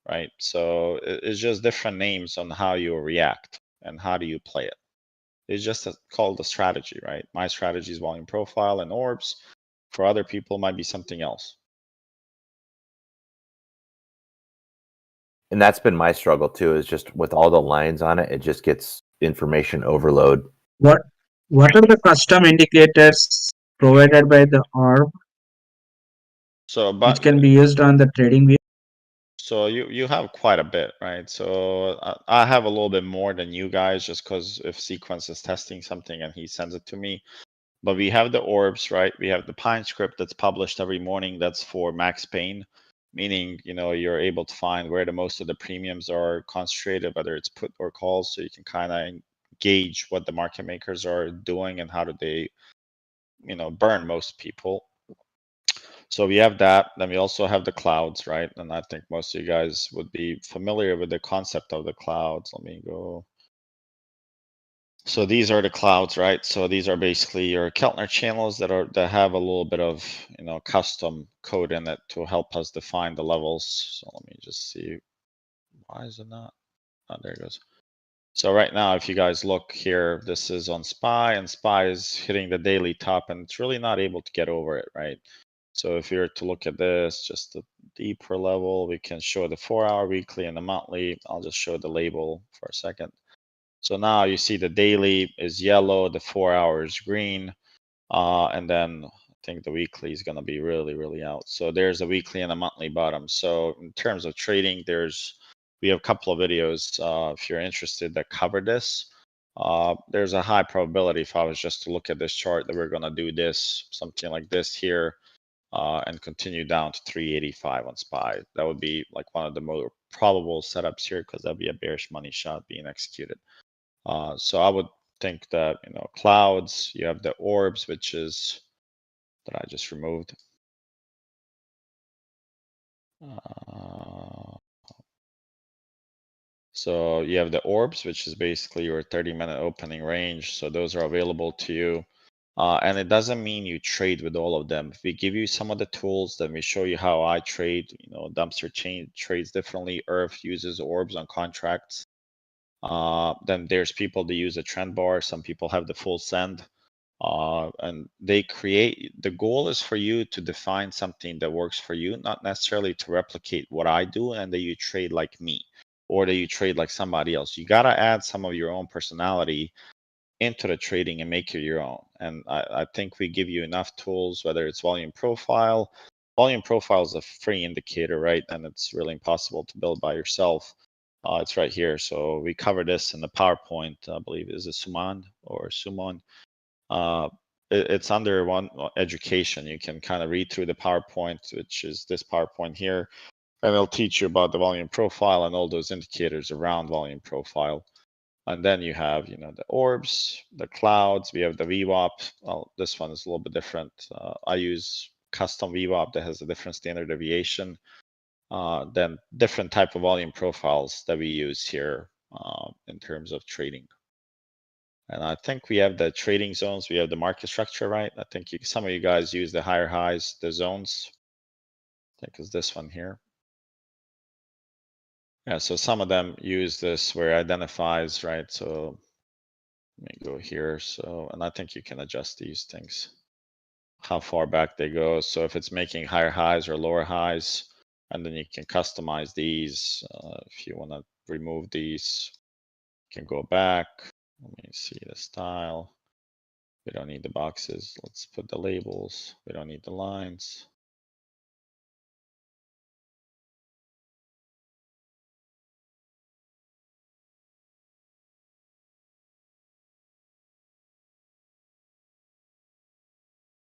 right? So it's just different names on how you react and how do you play it. It's just called a strategy, right? My strategy is volume profile and orbs. For other people, might be something else. And that's been my struggle too, is just with all the lines on it, it just gets information overload. What are the custom indicators provided by the orb, so which can be used on the trading view? So you have quite a bit, right? So I have a little bit more than you guys, just because if Sequence is testing something and he sends it to me. but we have the orbs, right? We have the Pine script that's published every morning. That's for max pain, meaning, you know, you're able to find where the most of the premiums are concentrated, whether it's put or calls, so you can kind of gauge what the market makers are doing and how do they, you know, burn most people. So we have that. Then we also have the clouds, right? And I think most of you guys would be familiar with the concept of the clouds. Let me go. So these are the clouds, right? So these are basically your Keltner channels that have a little bit of, you know, custom code in it to help us define the levels. So let me just see. Why is it not? Oh, there it goes. So right now, if you guys look here, this is on SPY, and SPY is hitting the daily top, and it's really not able to get over it, right? So if you were to look at this, just a deeper level, we can show the 4-hour, weekly, and the monthly. I'll just show the label for a second. So now you see the daily is yellow, the 4-hour is green, and then I think the weekly is going to be really, really out. So there's a weekly and a monthly bottom. So in terms of trading, we have a couple of videos if you're interested that cover this. There's a high probability, if I was just to look at this chart, that we're going to do this, something like this here, and continue down to 385 on SPY. That would be like one of the more probable setups here, because that'd be a bearish money shot being executed. So I would think that, you know, clouds, you have the orbs, which is that I just removed. So you have the orbs, which is basically your 30-minute opening range. So those are available to you. And it doesn't mean you trade with all of them. If we give you some of the tools, then we show you how I trade. You know, Dumpster Chain trades differently. Earth uses orbs on contracts. Then there's people that use a trend bar. Some people have the full send. And they create, the goal is for you to define something that works for you, not necessarily to replicate what I do and that you trade like me or that you trade like somebody else. You got to add some of your own personality into the trading and make it your own. And I think we give you enough tools, whether it's volume profile. Volume profile is a free indicator, right? And it's really impossible to build by yourself. It's right here. So we cover this in the PowerPoint, I believe. Is it Suman or Sumon? It's under one education. You can kind of read through the PowerPoint, which is this PowerPoint here, and it'll teach you about the volume profile and all those indicators around volume profile. And then you have, you know, the orbs, the clouds. We have the VWAP. Well, this one is a little bit different. I use custom VWAP that has a different standard deviation. Then different type of volume profiles that we use here in terms of trading. And I think we have the trading zones. We have the market structure, right? I think some of you guys use the higher highs, the zones. I think it's this one here. Yeah, so some of them use this where it identifies, right? So let me go here. So, and I think you can adjust these things, how far back they go. So if it's making higher highs or lower highs, and then you can customize these. If you want to remove these, you can go back. Let me see the style. We don't need the boxes. Let's put the labels. We don't need the lines.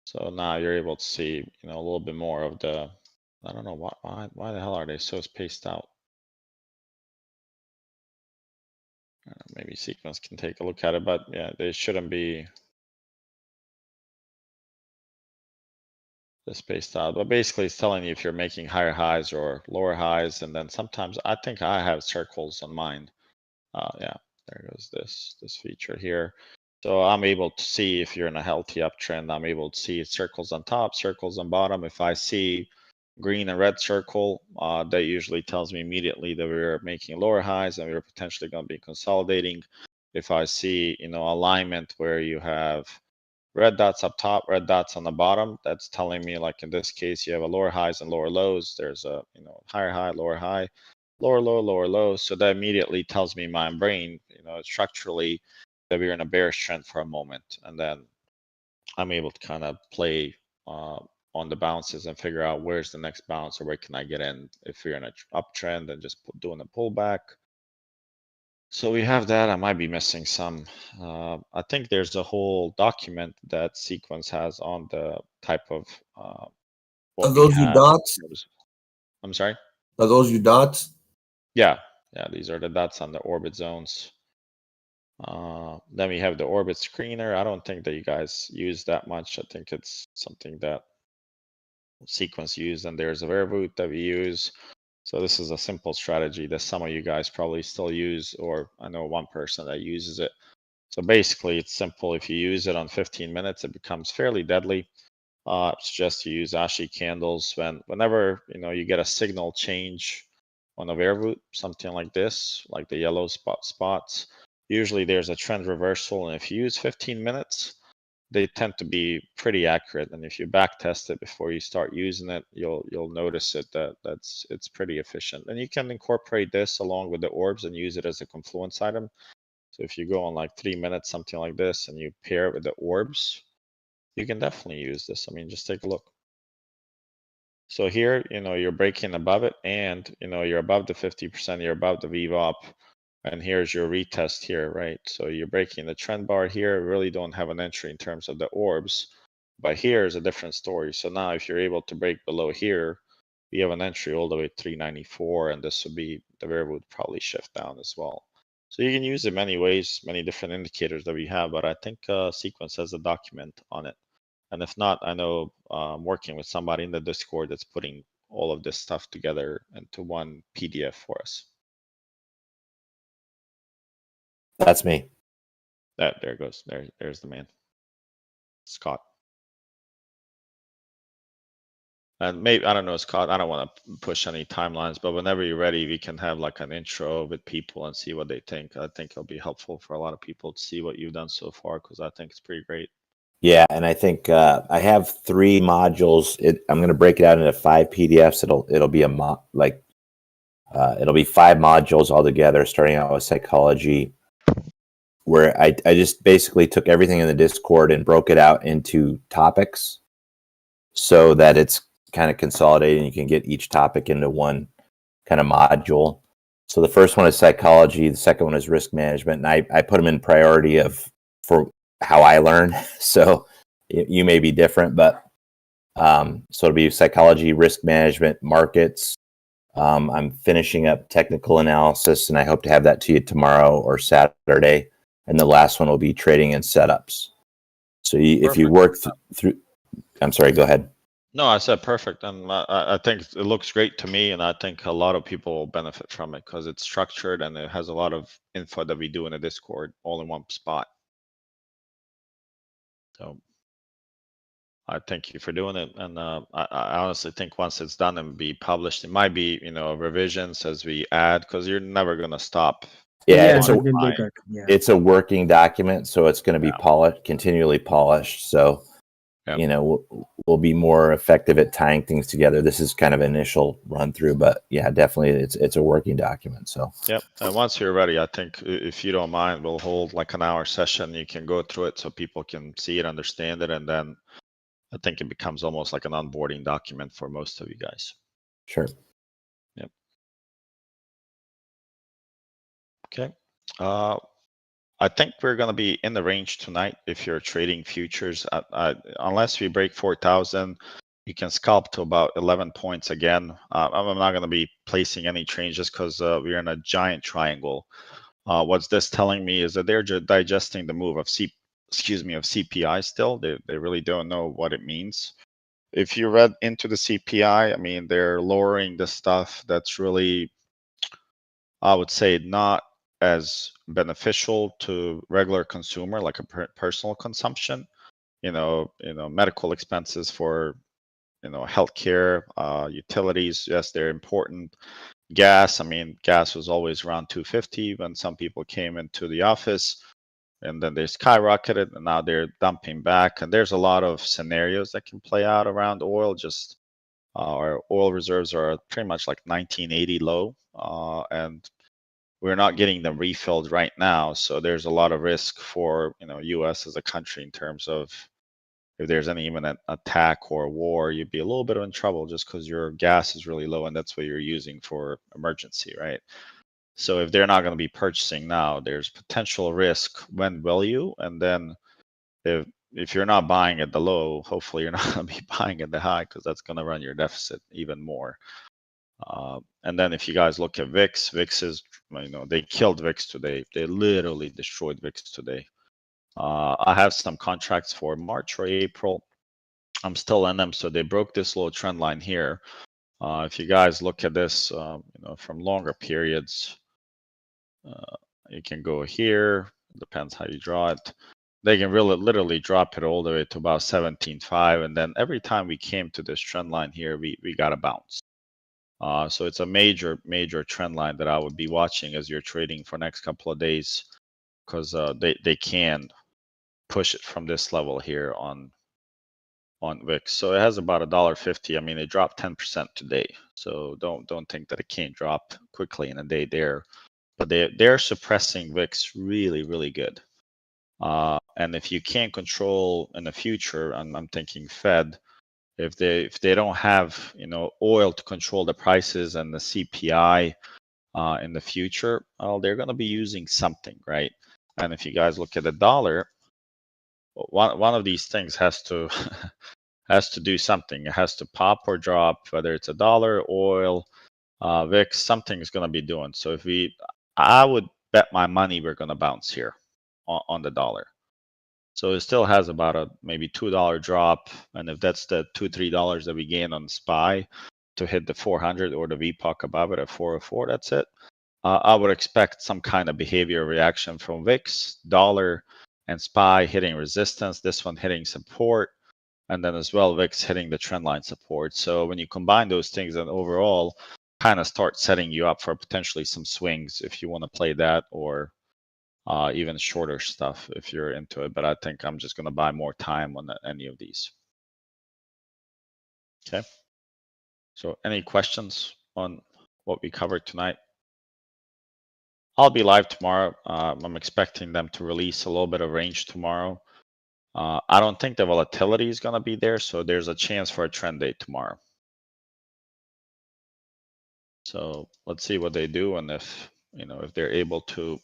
So now you're able to see, you know, a little bit more of the, I don't know why the hell are they so spaced out? Maybe Sequence can take a look at it, but yeah, they shouldn't be this spaced out. But basically it's telling you if you're making higher highs or lower highs. And then sometimes I think I have circles on mine. Yeah, there goes this feature here. So I'm able to see if you're in a healthy uptrend. I'm able to see circles on top, circles on bottom. If I see green and red circle, that usually tells me immediately that we're making lower highs and we're potentially going to be consolidating. If I see, you know, alignment where you have red dots up top, red dots on the bottom, that's telling me, like in this case, you have a lower highs and lower lows. There's a, you know, higher high, lower high, lower low, lower low. So that immediately tells me my brain, you know, structurally that we're in a bearish trend for a moment. And then I'm able to kind of play on the bounces and figure out where's the next bounce or where can I get in if you're in an uptrend and just doing a pullback. So we have that. I might be missing some. I think there's a whole document that Sequence has on the type of what Are we those your had. dots? I'm sorry? Are those your dots? Yeah. Yeah, these are the dots on the orbit zones. Then we have the orbit screener. I don't think that you guys use that much. I think it's something that Sequence use, and there's a variable that we use. So this is a simple strategy that some of you guys probably still use, or I know one person that uses it. So basically it's simple. If you use it on 15 minutes, it becomes fairly deadly. It's just you use ASCII candles whenever you get a signal change on a variable, something like this, like the yellow spots. Usually there's a trend reversal, and if you use 15 minutes, they tend to be pretty accurate. And if you back test it before you start using it, you'll notice it it's pretty efficient. And you can incorporate this along with the orbs and use it as a confluence item. So if you go on like 3 minutes, something like this, and you pair it with the orbs, you can definitely use this. I mean, just take a look. So here, you're breaking above it, and you're above the 50%, you're above the VWAP, and here's your retest here, right? So you're breaking the trend bar here, really don't have an entry in terms of the orbs, but here's a different story. So now if you're able to break below here, we have an entry all the way to 394, and this would be, the variable would probably shift down as well. So you can use it many ways, many different indicators that we have, but I think Sequence has a document on it. And if not, I know I'm working with somebody in the Discord that's putting all of this stuff together into one PDF for us. That's me. There it goes. There's the man, Scott. And maybe, I don't know, Scott, I don't want to push any timelines, but whenever you're ready, we can have like an intro with people and see what they think. I think it'll be helpful for a lot of people to see what you've done so far, because I think it's pretty great. Yeah, and I think I have 3 modules. I'm going to break it out into 5 PDFs. It'll be it'll be 5 modules altogether, starting out with psychology, where I just basically took everything in the Discord and broke it out into topics, so that it's kind of consolidated and you can get each topic into one kind of module. So the first one is psychology, the second one is risk management, and I put them in priority for how I learn. So you may be different, but so it'll be psychology, risk management, markets. I'm finishing up technical analysis, and I hope to have that to you tomorrow or Saturday. And the last one will be trading and setups. So if you work through, I'm sorry, go ahead. No, I said perfect, and I think it looks great to me, and I think a lot of people will benefit from it because it's structured and it has a lot of info that we do in the Discord all in one spot. So I thank you for doing it, and I honestly think once it's done and be published, it might be revisions as we add, because you're never gonna stop. Yeah, Yeah. it's a working document, so it's going to be polished, continually polished. So we'll be more effective at tying things together. This is kind of an initial run through, but yeah, definitely it's a working document. So yep. And once you're ready, I think if you don't mind, we'll hold like an hour session. You can go through it so people can see it, understand it, and then I think it becomes almost like an onboarding document for most of you guys. Sure. Yep. Okay. I think we're going to be in the range tonight. If you're trading futures, unless we break 4,000, you can scalp to about 11 points again. I'm not going to be placing any changes because we're in a giant triangle. What's this telling me is that they're digesting the move of CPI still. They really don't know what it means. If you read into the CPI, I mean, they're lowering the stuff that's really, I would say, not as beneficial to regular consumer, like a personal consumption. Medical expenses for healthcare, utilities. Yes, they're important. Gas. I mean, gas was always around 250 when some people came into the office, and then they skyrocketed, and now they're dumping back. And there's a lot of scenarios that can play out around oil. Just our oil reserves are pretty much like 1980 low, and we're not getting them refilled right now. So there's a lot of risk for U.S. as a country in terms of if there's any imminent attack or war, you'd be a little bit in trouble just because your gas is really low and that's what you're using for emergency, right? So if they're not going to be purchasing now, there's potential risk. When will you? And then if you're not buying at the low, hopefully you're not going to be buying at the high, because that's going to run your deficit even more. And then if you guys look at VIX, VIX is, they killed VIX today. They literally destroyed VIX today. I have some contracts for March or April. I'm still in them. So they broke this little trend line here. If you guys look at this, from longer periods, you can go here. Depends how you draw it. They can really literally drop it all the way to about 17.5, and then every time we came to this trend line here, we got a bounce. So it's a major trend line that I would be watching as you're trading for next couple of days, because they can push it from this level here on VIX. So it has about $1.50. I mean, it dropped 10% today. So don't think that it can't drop quickly in a day there. But they're suppressing VIX really, really good. And if you can't control in the future, I'm thinking Fed, if they don't have oil to control the prices and the CPI in the future, well, they're going to be using something, right? And if you guys look at the dollar, one of these things has to has to do something. It has to pop or drop, whether it's a dollar, oil, VIX, something is going to be doing. So I would bet my money we're going to bounce here on the dollar. So it still has about a maybe $2 drop, and if that's the $2-3 that we gain on SPY to hit the 400 or the VPOC above it at 404, that's it. I would expect some kind of behavior reaction from VIX, dollar, and SPY hitting resistance. This one hitting support, and then as well VIX hitting the trendline support. So when you combine those things, and overall kind of start setting you up for potentially some swings if you want to play that, or even shorter stuff if you're into it. But I think I'm just going to buy more time on any of these. Okay. So any questions on what we covered tonight? I'll be live tomorrow. I'm expecting them to release a little bit of range tomorrow. I don't think the volatility is going to be there, so there's a chance for a trend day tomorrow. So let's see what they do, and if they're able to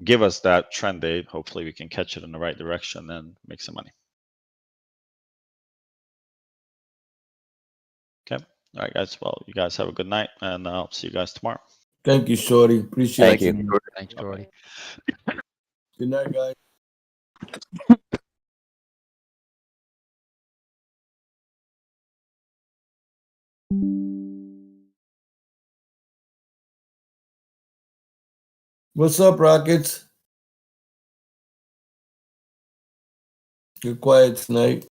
give us that trend day, hopefully we can catch it in the right direction and make some money. Okay. All right, guys. Well, you guys have a good night, and I'll see you guys tomorrow. Thank you, Shorty. Appreciate Thank you. Thanks, Jordy. Good night, guys. What's up, Rockets? You're quiet tonight.